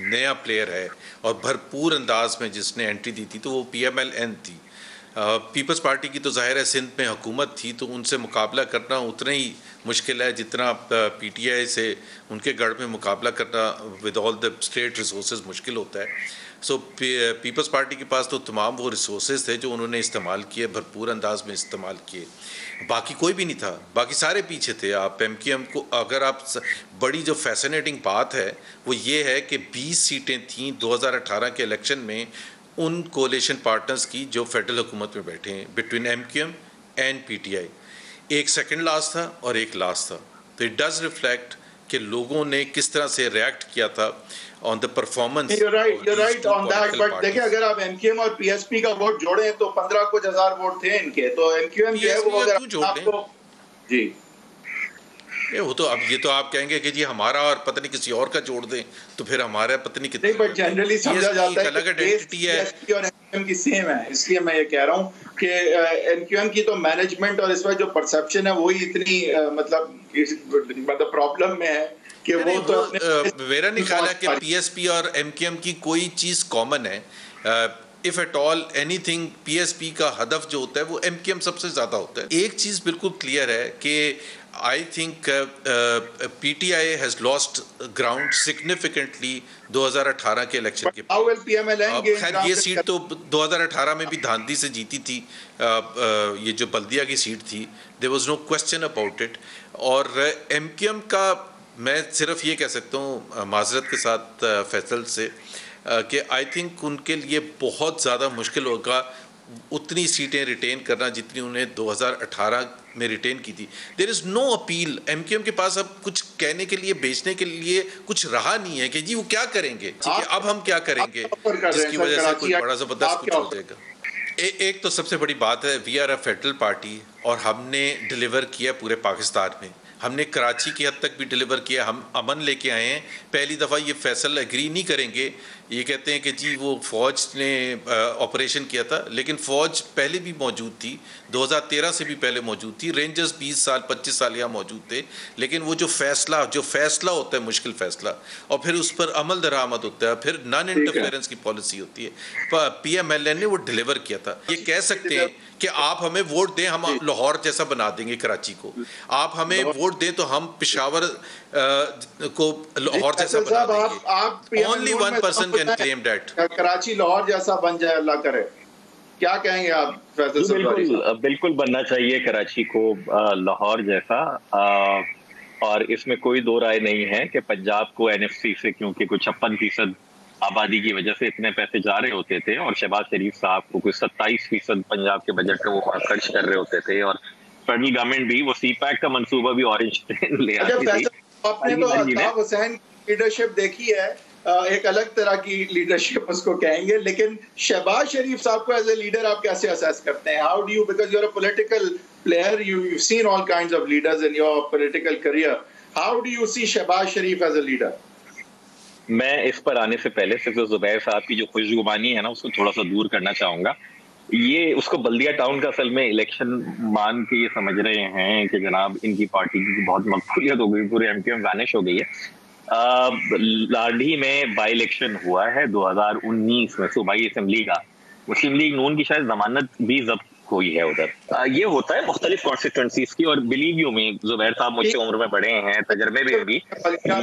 नया प्लेयर है और भरपूर अंदाज में जिसने एंट्री दी थी, तो वो PMLN थी। पीपल्स पार्टी की तो ज़ाहिर है सिंध में हुकूमत थी, तो उनसे मुकाबला करना उतना ही मुश्किल है जितना PTI से उनके गढ़ में मुकाबला करना with all the state resources मुश्किल होता है। सो पीपल्स पार्टी के पास तो तमाम वो रिसोर्सेज थे जो उन्होंने इस्तेमाल किए, भरपूर अंदाज में इस्तेमाल किए। बाकी कोई भी नहीं था, बाकी सारे पीछे थे। आप MQM को अगर आप बड़ी जो फैसिनेटिंग बात है वो ये है कि 20 सीटें थीं 2018 के इलेक्शन में उन कोalition पार्टनर्स की जो फेडरल हुकूमत में बैठे हैं, बिटवीन MQM एंड PTI। एक सेकंड लास्ट था और एक लास्ट था। तो इट डज रिफ्लेक्ट कि लोगों ने किस तरह से रिएक्ट किया था on the performance. You're right on that, but देखिए अगर आप MQM और PSP का वोट जोड़ें तो 15 कुछ हजार वोट थे इनके, तो MQM जो है वो अगर आपको जी वो तो अब ये तो आप कहेंगे कि जी हमारा और पता नहीं किसी और का जोड़ दें तो फिर हमारा पता नहीं कितना, बट जनरली समझा जाता है अलग आइडेंटिटी है और MQM की सेम है। इसलिए मैं ये कह रहा हूँ कि MQM की तो मैनेजमेंट और इस वक्त जो परसेप्शन है वही इतनी मतलब प्रॉब्लम में है कि वो तो मेरा नहीं ख्याल है कि PSP और MQM की कोई चीज़ कॉमन है। If at all anything PSP का हदफ जो होता है वो MQM सबसे ज़्यादा होता है। एक चीज़ बिल्कुल क्लियर है कि I think PTI has lost ground significantly 2018 के इलेक्शन के बाद। खैर ये सीट तो 2018 में भी धांधली से जीती थी, ये जो बल्दिया की सीट थी, there was no question about it। और MQM का मैं सिर्फ ये कह सकता हूँ माजरत के साथ फैसल से कि आई थिंक उनके लिए बहुत ज़्यादा मुश्किल होगा उतनी सीटें रिटेन करना जितनी उन्हें 2018 में रिटेन की थी। There is no appeal. MQM के पास अब कुछ कहने के लिए, बेचने के लिए कुछ रहा नहीं है कि जी वो क्या करेंगे, ठीक है अब हम क्या करेंगे जिसकी वजह से कुछ बड़ा ज़बरदस्त कुछ हो जाएगा। एक तो सबसे बड़ी बात है, we are a federal party और हमने डिलीवर किया पूरे पाकिस्तान में। हमने कराची की हद तक भी डिलीवर किया, हम अमन लेके आए हैं। पहली दफ़ा ये फैसल एग्री नहीं करेंगे, ये कहते हैं कि जी वो फ़ौज ने ऑपरेशन किया था, लेकिन फ़ौज पहले भी मौजूद थी, 2013 से भी पहले मौजूद थी। रेंजर्स 20 साल 25 साल यहाँ मौजूद थे, लेकिन वो जो फ़ैसला होता है मुश्किल फ़ैसला, और फिर उस पर अमल दरामद होता है, फिर नॉन इंटरफेरेंस की पॉलिसी होती है। PMLN ने वो डिलीवर किया था। ये कह सकते हैं कि आप हमें वोट दें, हम लाहौर जैसा बना देंगे कराची को, आप हमें वोट दें तो हम पेशावर को लाहौर जैसा बना देंगे। Only one person can claim that Karachi Lahore जैसा बन जाए, अल्लाह करे। क्या कहेंगे आप? बिल्कुल बनना चाहिए कराची को लाहौर जैसा, और इसमें कोई दो राय नहीं है कि पंजाब को NFC से क्योंकि कुछ 56% आबादी की वजह से इतने पैसे जा रहे होते थे, और शहबाज शरीफ साहब को कुछ 27% पंजाब के बजट में वो खर्च कर रहे होते थे, और फेडरल गवर्नमेंट भी वो CPAC का मंसूबा भी ऑरेंज ट्रेन ले आती थी। आपने तो अल्ताफ हुसैन की लीडरशिप देखी है, एक अलग तरह की लीडरशिप उसको कहेंगे, लेकिन शहबाज शरीफ साहब को एज ए लीडर आप कैसे असेस करते हैं? How do you, because you are a political player, you've seen all kinds of leaders in your political career, how do you see Shahbaz Sharif as a leader? मैं इस पर आने से पहले सिर्फ जुबैर साहब की जो खुशगुमानी है ना उसको थोड़ा सा दूर करना चाहूंगा। ये उसको बल्दिया टाउन का असल में इलेक्शन मान के ये समझ रहे हैं कि जनाब इनकी पार्टी की बहुत मकबूलियत हो गई, पूरे MQM वैनिश हो गई है। लाडी में बाई इलेक्शन हुआ है 2019 में सूबाई असेंबली का, मुस्लिम लीग नून की शायद जमानत भी जब्त हुई है उधर। ये होता है मुख्तलिफ कॉन्स्टिट्यूंसीज की, और बिलीव यू में जुबैर साहब मुझसे उम्र में बड़े हैं, तजर्बे भी अभी, लेकिन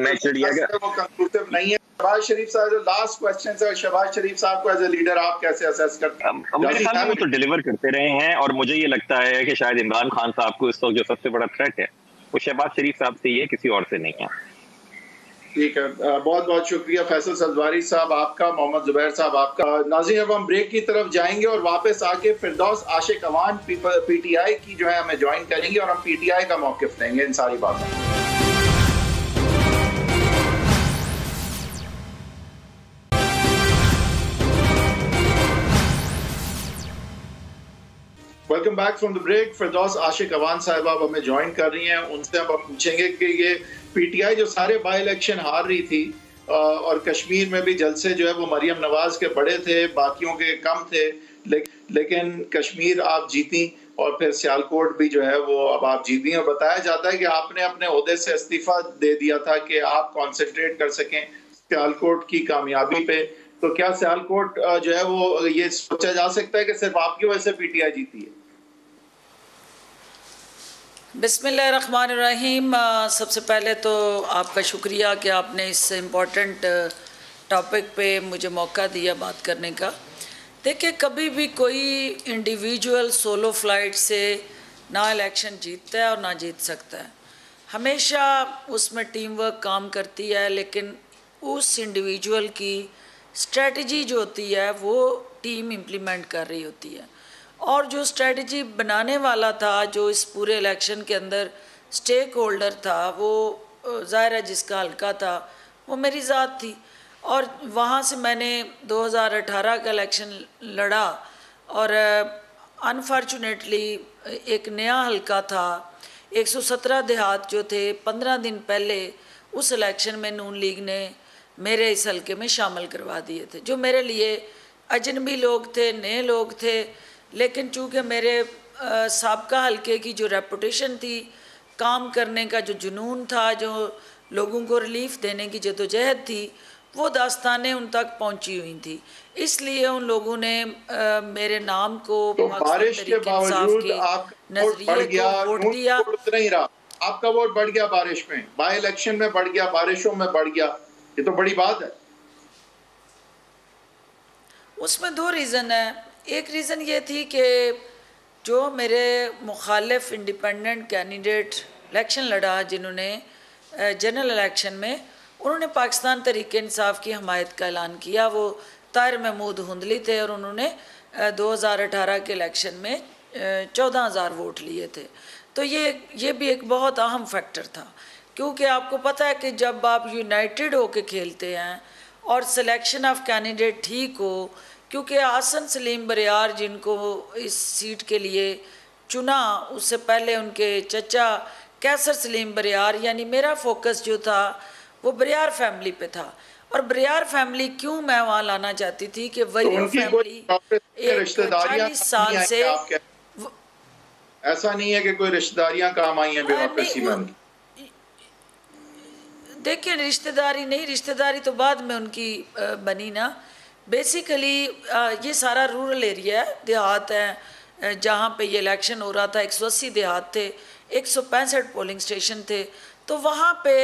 मैं कंक्लूसिव नहीं है। शहबाज शरीफ साहब जो लास्ट क्वेश्चन है, शहबाज शरीफ साहब को एज ए लीडर आप कैसे असेस करते हैं? मेरे ख्याल में वो तो डिलीवर करते रहे हैं, और मुझे ये लगता है कि शायद इमरान खान साहब को इस वक्त जो सबसे बड़ा थ्रेट है वो शहबाज शरीफ साहब से ही है, किसी और से नहीं है। ठीक है, बहुत बहुत शुक्रिया फैसल सजवारी साहब आपका, मोहम्मद जुबैर साहब आपका। नाज़रीन अब हम ब्रेक की तरफ जाएंगे और वापस आके फिरदौस आशिक अवान PTI की जो है हमें ज्वाइन करेंगे और हम PTI का मौक़िफ़ लेंगे इन सारी बातों। Welcome back from the break. Firdous Ashiq Awan साहिबा अब हमें ज्वाइन कर रही हैं, उनसे अब हम पूछेंगे कि ये PTI जो सारे बाई इलेक्शन हार रही थी और कश्मीर में भी जलसे जो है वो मरियम नवाज के बड़े थे, बाकियों के कम थे, लेकिन लेकिन कश्मीर आप जीती और फिर सियालकोट भी जो है वो अब आप जीती। और बताया जाता है कि आपने अपने ओहदे से इस्तीफा दे दिया था कि आप कॉन्सेंट्रेट कर सकें सियालकोट की कामयाबी पे। तो क्या सियालकोट जो है वो ये सोचा जा सकता है कि सिर्फ आपकी वजह से पीटीआई जीती है? बिस्मिल्लाहिर्रहमानिर्रहीम। सबसे पहले तो आपका शुक्रिया कि आपने इस इम्पोर्टेंट टॉपिक पे मुझे मौका दिया बात करने का। देखिए, कभी भी कोई इंडिविजुअल सोलो फ्लाइट से ना इलेक्शन जीतता है और ना जीत सकता है। हमेशा उसमें टीम वर्क काम करती है, लेकिन उस इंडिविजुअल की स्ट्रेटजी जो होती है वो टीम इम्प्लीमेंट कर रही होती है। और जो स्ट्रेटजी बनाने वाला था, जो इस पूरे इलेक्शन के अंदर स्टेक होल्डर था, वो ज़ाहिर है जिसका हल्का था वो मेरी ज़ात थी। और वहाँ से मैंने 2018 का इलेक्शन लड़ा और अनफॉर्चुनेटली एक नया हल्का था। 117 देहात जो थे, 15 दिन पहले उस इलेक्शन में नून लीग ने मेरे इस हल्के में शामिल करवा दिए थे, जो मेरे लिए अजनबी लोग थे, नए लोग थे। लेकिन चूँकि मेरे साबका हल्के की जो रेपुटेशन थी, काम करने का जो जुनून था, जो लोगों को रिलीफ देने की जदोजहद थी, वो दास्तानें उन तक पहुंची हुई थी। इसलिए उन लोगों ने मेरे नाम को तो बारिश के बावजूद आपका वोट बढ़ गया, वोट दिया। उतना ही रहा, आपका वोट बढ़ गया बारिश में, बाई इलेक्शन में बढ़ गया, बारिशों में बढ़ गया। ये तो बड़ी बात है। उसमें दो रीज़न है। एक रीज़न ये थी कि जो मेरे मुखालिफ इंडिपेंडेंट कैंडिडेट इलेक्शन लड़ा, जिन्होंने जनरल इलेक्शन में उन्होंने पाकिस्तान तहरीक इंसाफ की हमायत का ऐलान किया, वो ताहिर महमूद हुंदली थे और उन्होंने 2018 के इलेक्शन में 14,000 वोट लिए थे। तो ये भी एक बहुत अहम फैक्टर था, क्योंकि आपको पता है कि जब आप यूनाइटेड होकर खेलते हैं और सिलेक्शन ऑफ कैंडिडेट ठीक हो, क्योंकि आसन सलीम बरियार जिनको इस सीट के लिए चुना, उससे पहले उनके चचा कैसर सलीम बरियार, यानी मेरा फोकस जो था वो बरियार फैमिली पे था। और बरियार फैमिली क्यों मैं वहाँ लाना चाहती थी कि वही फैमिली 40 साल से, ऐसा नहीं है कि कोई रिश्तेदारियाँ काम आई हैं ब्यूरोक्रेसी में। देखिए, रिश्तेदारी नहीं, रिश्तेदारी तो बाद में उनकी बनी ना। बेसिकली ये सारा रूरल एरिया है, देहात है जहाँ पे ये इलेक्शन हो रहा था। 180 देहात थे, 165 पोलिंग स्टेशन थे। तो वहाँ पे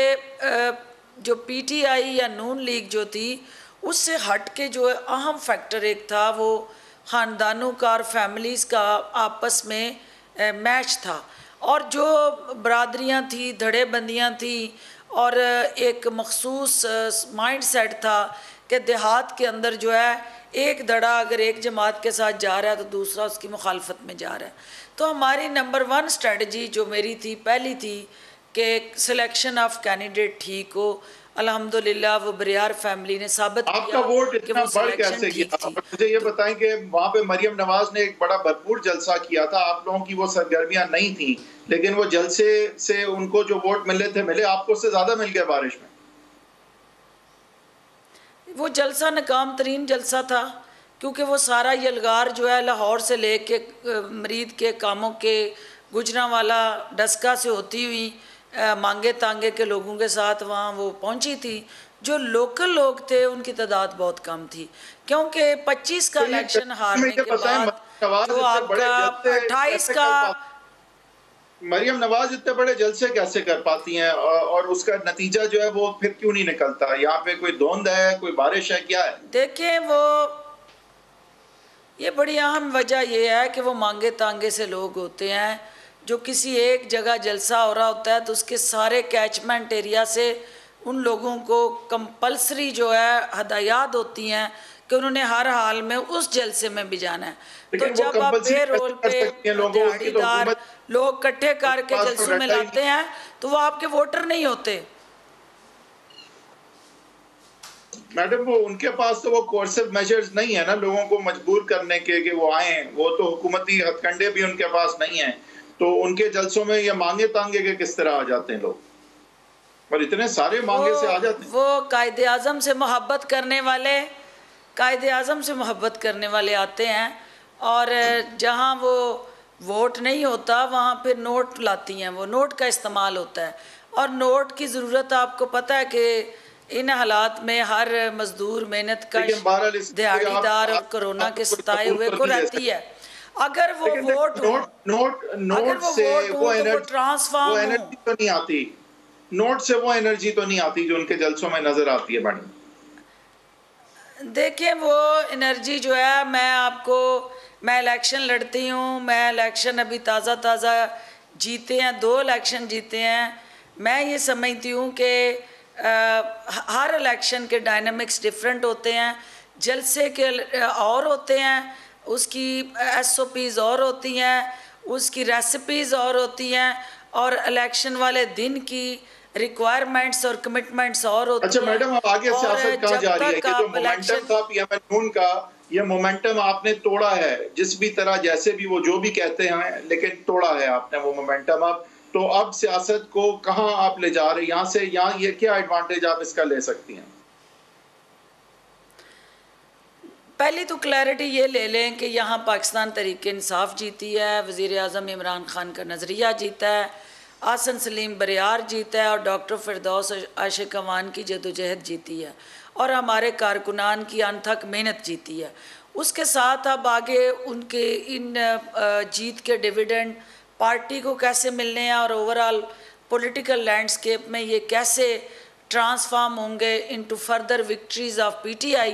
जो पीटीआई या नून लीग जो थी, उससे हट के जो अहम फैक्टर एक था, वो ख़ानदानों का और फैमिलीज़ का आपस में मैच था। और जो बरादरियाँ थी, धड़ेबंदियाँ थी, और एक मखसूस माइंड सेट था कि देहात के अंदर जो है एक धड़ा अगर एक जमात के साथ जा रहा है तो दूसरा उसकी मुखालफत में जा रहा है। तो हमारी नंबर 1 स्ट्रेटजी जो मेरी थी, पहली थी कि सिलेक्शन ऑफ कैंडिडेट ठीक हो। अल्हम्दुलिल्लाह वो बरियार फैमिली ने साबित किया। आपका वोट इतना बढ़ कैसे गया? मुझे ये बताएं कि वहाँ पे मरियम नवाज ने एक बड़ा भरपूर जलसा किया था, आप लोगों की वो सरगर्मियां नहीं थी, लेकिन वो जलसे से उनको जो वोट मिले थे मिले, आपको उससे ज्यादा मिल गया बारिश में। वो जलसा नाकाम तरीन जलसा था, क्योंकि वो सारा यलगार जो है लाहौर से लेके मरीद के कामों के गुजरांवाला डस्का से होती हुई मांगे तांगे के लोगों के साथ वहाँ वो पहुँची थी। जो लोकल लोग थे उनकी तादाद बहुत कम थी, क्योंकि 25 का इलेक्शन हारने के बाद जो आपका 28 का मरियम नवाज इतने बड़े जलसे कैसे कर पाती हैं और उसका नतीजा जो है वो फिर क्यों नहीं निकलता? यहाँ पे कोई धुंध है, कोई बारिश है, क्या है? देखिए, वो ये बड़ी अहम वजह ये है कि वो मांगे तांगे से लोग होते हैं। जो किसी एक जगह जलसा हो रहा होता है तो उसके सारे कैचमेंट एरिया से उन लोगों को कंपल्सरी जो है हदायत होती हैं कि उन्होंने हर हाल में उस जलसे में भी जाना है। तो जब आप पे रोल पे दिहाड़ीदार लोग इकट्ठे करके जलसों में लाते हैं तो वो आपके वोटर नहीं होते। मैडम, वो उनके पास तो वो कोर्सिव मेजर्स नहीं है ना लोगों को मजबूर करने के कि वो आए। वो तो हुकूमती हथकंडे भी उनके पास नहीं है, तो उनके जलसों में ये मांगे तांगे के किस तरह आ जाते हैं लोग? और इतने सारे मांगे से आ जाते हैं। वो कायदे आज़म से मोहब्बत करने वाले आते हैं और जहाँ वो वोट नहीं होता वहाँ फिर नोट लाती हैं, वो नोट का इस्तेमाल होता है। और नोट की ज़रूरत आपको पता है कि इन हालात में हर मजदूर मेहनत का दिहाड़ीदार और कोरोना के सताए हुए को रहती है। अगर वो वोट नोट से वो एनर्जी तो नहीं आती, नोट से वो एनर्जी तो नहीं आती जो उनके जलसों में नजर आती है। मैडम देखिए वो एनर्जी जो है, मैं इलेक्शन लड़ती हूँ, मैं इलेक्शन अभी ताज़ा जीते हैं, 2 इलेक्शन जीते हैं। मैं ये समझती हूँ कि हर इलेक्शन के डायनामिक्स डिफरेंट होते हैं, जलसे के और होते हैं, उसकी SOPs और होती हैं, उसकी रेसिपीज़ और होती हैं, और इलेक्शन वाले दिन की रिक्वायरमेंट्स और कमिटमेंट्स और होती हैं। अच्छा मैडम, अब आगे सियासत कहाँ जा रही है? ये जो मोमेंटम था पीएमएल नून का, ये मोमेंटम आपने तोड़ा है, जिस भी तरह जैसे भी वो जो भी कहते हैं, लेकिन तोड़ा है आपने वो मोमेंटम। अब सियासत को कहाँ आप ले जा रहे हैं? यहाँ से यहाँ ये क्या एडवांटेज आप इसका ले सकती हैं? पहली तो क्लैरिटी ये ले लें कि यहाँ पाकिस्तान तहरीक इंसाफ जीती है, वज़ीर आज़म इमरान खान का नज़रिया जीता है, आसन सलीम बरियार जीता है, और डॉक्टर फिरदौस आशिक अवान की जदोजहद जीती है, और हमारे कारकुनान की अनथक मेहनत जीती है। उसके साथ अब आगे उनके इन जीत के डिविडेंड पार्टी को कैसे मिलने हैं और ओवरऑल पॉलिटिकल लैंडस्केप में ये कैसे ट्रांसफॉर्म होंगे इनटू फर्दर विक्ट्रीज़ ऑफ PTI,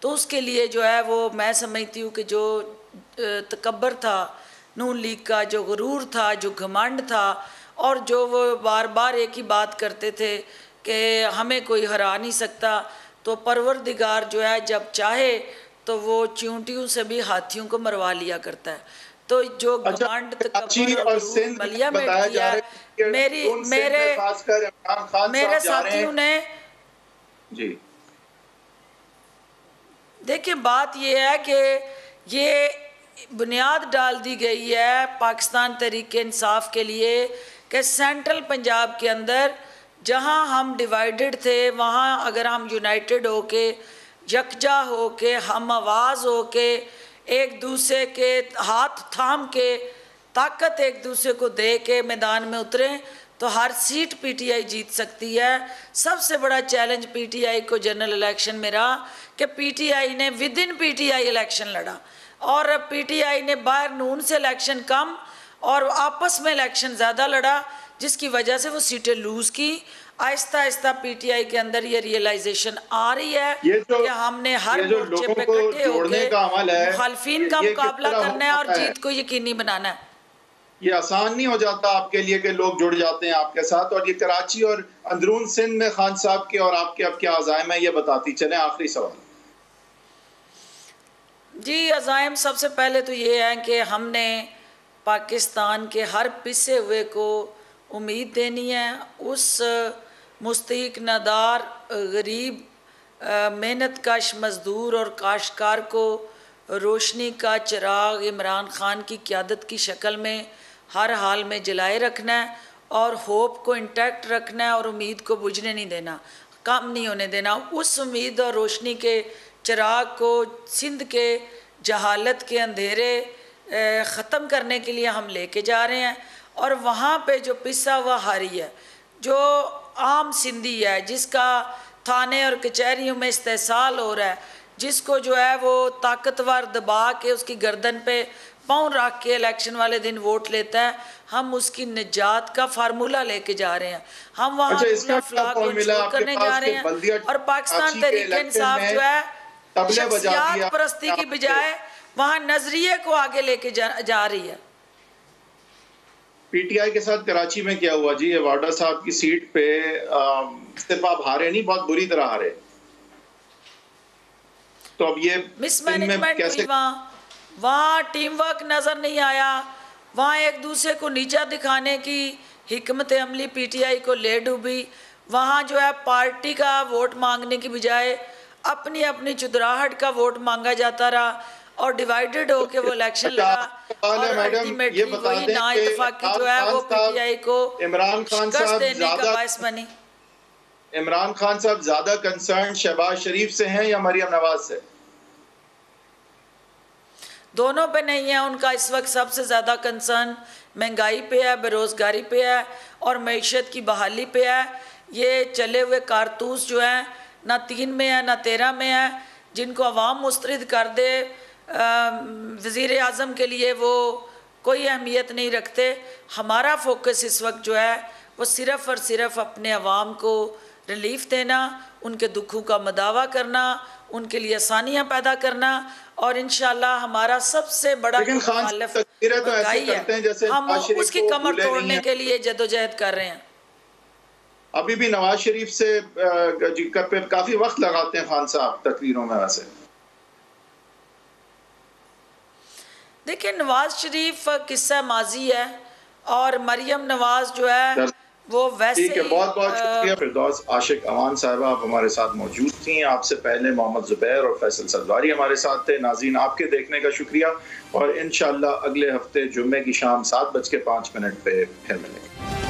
तो उसके लिए जो है वो मैं समझती हूँ कि जो तकब्बर था नून लीग का, जो गुरूर था, जो घमंड था, और जो वो बार बार एक ही बात करते थे कि हमें कोई हरा नहीं सकता, तो परवरदिगार जो है जब चाहे तो वो चींटियों से भी हाथियों को मरवा लिया करता है। तो जो घमंड तकब्बुर और मलिया में किया है मेरे साथियों ने जी। देखिए बात ये है कि ये बुनियाद डाल दी गई है पाकिस्तान तहरीक इंसाफ के लिए कि सेंट्रल पंजाब के अंदर जहां हम डिवाइडेड थे, वहां अगर हम यूनाइटेड होके, यकजा होके, हम आवाज़ होके, एक दूसरे के हाथ थाम के, ताकत एक दूसरे को दे के मैदान में उतरें तो हर सीट PTI जीत सकती है। सबसे बड़ा चैलेंज PTI को जनरल इलेक्शन में रहा कि PTI ने विद इन PTI इलेक्शन लड़ा, और PTI ने बाहर नून से इलेक्शन कम और आपस में इलेक्शन ज़्यादा लड़ा, जिसकी वजह से वो सीटें लूज़ की। आहिस्ता आहिस्ता PTI के अंदर ये रियलाइजेशन आ रही है कि हमने हर मोर्चे पे इकट्ठे होकर मुखालफिन का मुकाबला करना है और जीत को यकीनी बनाना है। ये आसान नहीं हो जाता आपके लिए कि लोग जुड़ जाते हैं आपके साथ, और ये कराची और अंदरून सिंध में खान साहब के और आपके अब क्या अज़ाइम है ये बताती चलें। आखिरी सवाल जी। अज़ाइम सबसे पहले तो ये है कि हमने पाकिस्तान के हर पिसे हुए को उम्मीद देनी है, उस मुस्तहिक नादार गरीब मेहनत कश मज़दूर और काश्तकार को रोशनी का चिराग इमरान खान की क़यादत की शक्ल में हर हाल में जलाए रखना है, और होप को इंटैक्ट रखना है, और उम्मीद को बुझने नहीं देना, कम नहीं होने देना। उस उम्मीद और रोशनी के चिराग को सिंध के जहालत के अंधेरे ख़त्म करने के लिए हम लेके जा रहे हैं। और वहाँ पे जो पिसा हुआ हारी है, जो आम सिंधी है, जिसका थाने और कचहरियों में इस्तेसाल हो रहा है, जिसको जो है वो ताकतवर दबा के उसकी गर्दन पे पाँव रख के इलेक्शन वाले दिन वोट लेता है, हम उसकी निजात का फार्मूला लेके जा रहे हैं। हम वहाँ फ्लाग को इंश्योर करने जा रहे हैं, और पाकिस्तान तहरीक इंसाफ जो है शख्सियत परस्ती की बजाय वहाँ नजरिए को आगे लेके जा रही है। PTI के साथ कराची में क्या हुआ जी? वाडा साहब की सीट पे सिर्फ आप हारे नहीं, बहुत बुरी तरह हारे, तो अब ये मिसमैनेजमेंट कैसे? वहाँ टीम वर्क नज़र नहीं आया, वहाँ एक दूसरे को नीचा दिखाने की हिकमत अमली PTI को ले डूबी। वहाँ जो है पार्टी का वोट मांगने की बजाय अपनी अपनी चुदराहट का वोट मांगा जाता रहा, और डिवाइडेड होके वो इलेक्शन लड़ा, और अल्टीमेटली वही ना इत्तेफाकी जो है वो PTI को इमरान खान साहब देने का बायस बनी। इमरान खान साहब ज्यादा कंसर्न शहबाज शरीफ से हैं या मरियम नवाज से? दोनों पे नहीं है। उनका इस वक्त सबसे ज़्यादा कंसर्न महंगाई पे है, बेरोज़गारी पे है और मईशत की बहाली पे है। ये चले हुए कारतूस जो हैं ना 3 में है ना 13 में है, जिनको अवाम मुस्तरद कर दे वज़ीर आज़म के लिए वो कोई अहमियत नहीं रखते। हमारा फोकस इस वक्त जो है वो सिर्फ़ और सिर्फ अपने अवाम को रिलीफ देना, उनके दुखों का मदावा करना, उनके लिए आसानियाँ पैदा करना और इंशाल्लाह हमारा सबसे बड़ा मुखालिफ महंगाई है, हम उसकी कमर तोड़ने के लिए जदोजहद कर रहे हैं। अभी भी नवाज शरीफ से काफी वक्त लगाते हैं खान साहब तकरीरों में। वैसे देखिए, नवाज शरीफ किस्सा माजी है और मरियम नवाज जो है वो वैसे ठीक है। बहुत बहुत शुक्रिया फिरदौस आशिक अमान साहिबा, आप हमारे साथ मौजूद थी। आपसे पहले मोहम्मद जुबैर और फैसल सरदारी हमारे साथ थे। नाज़रीन, आपके देखने का शुक्रिया और इंशाअल्लाह अगले हफ्ते जुम्मे की शाम 7:05 पे फिर मिलेंगे।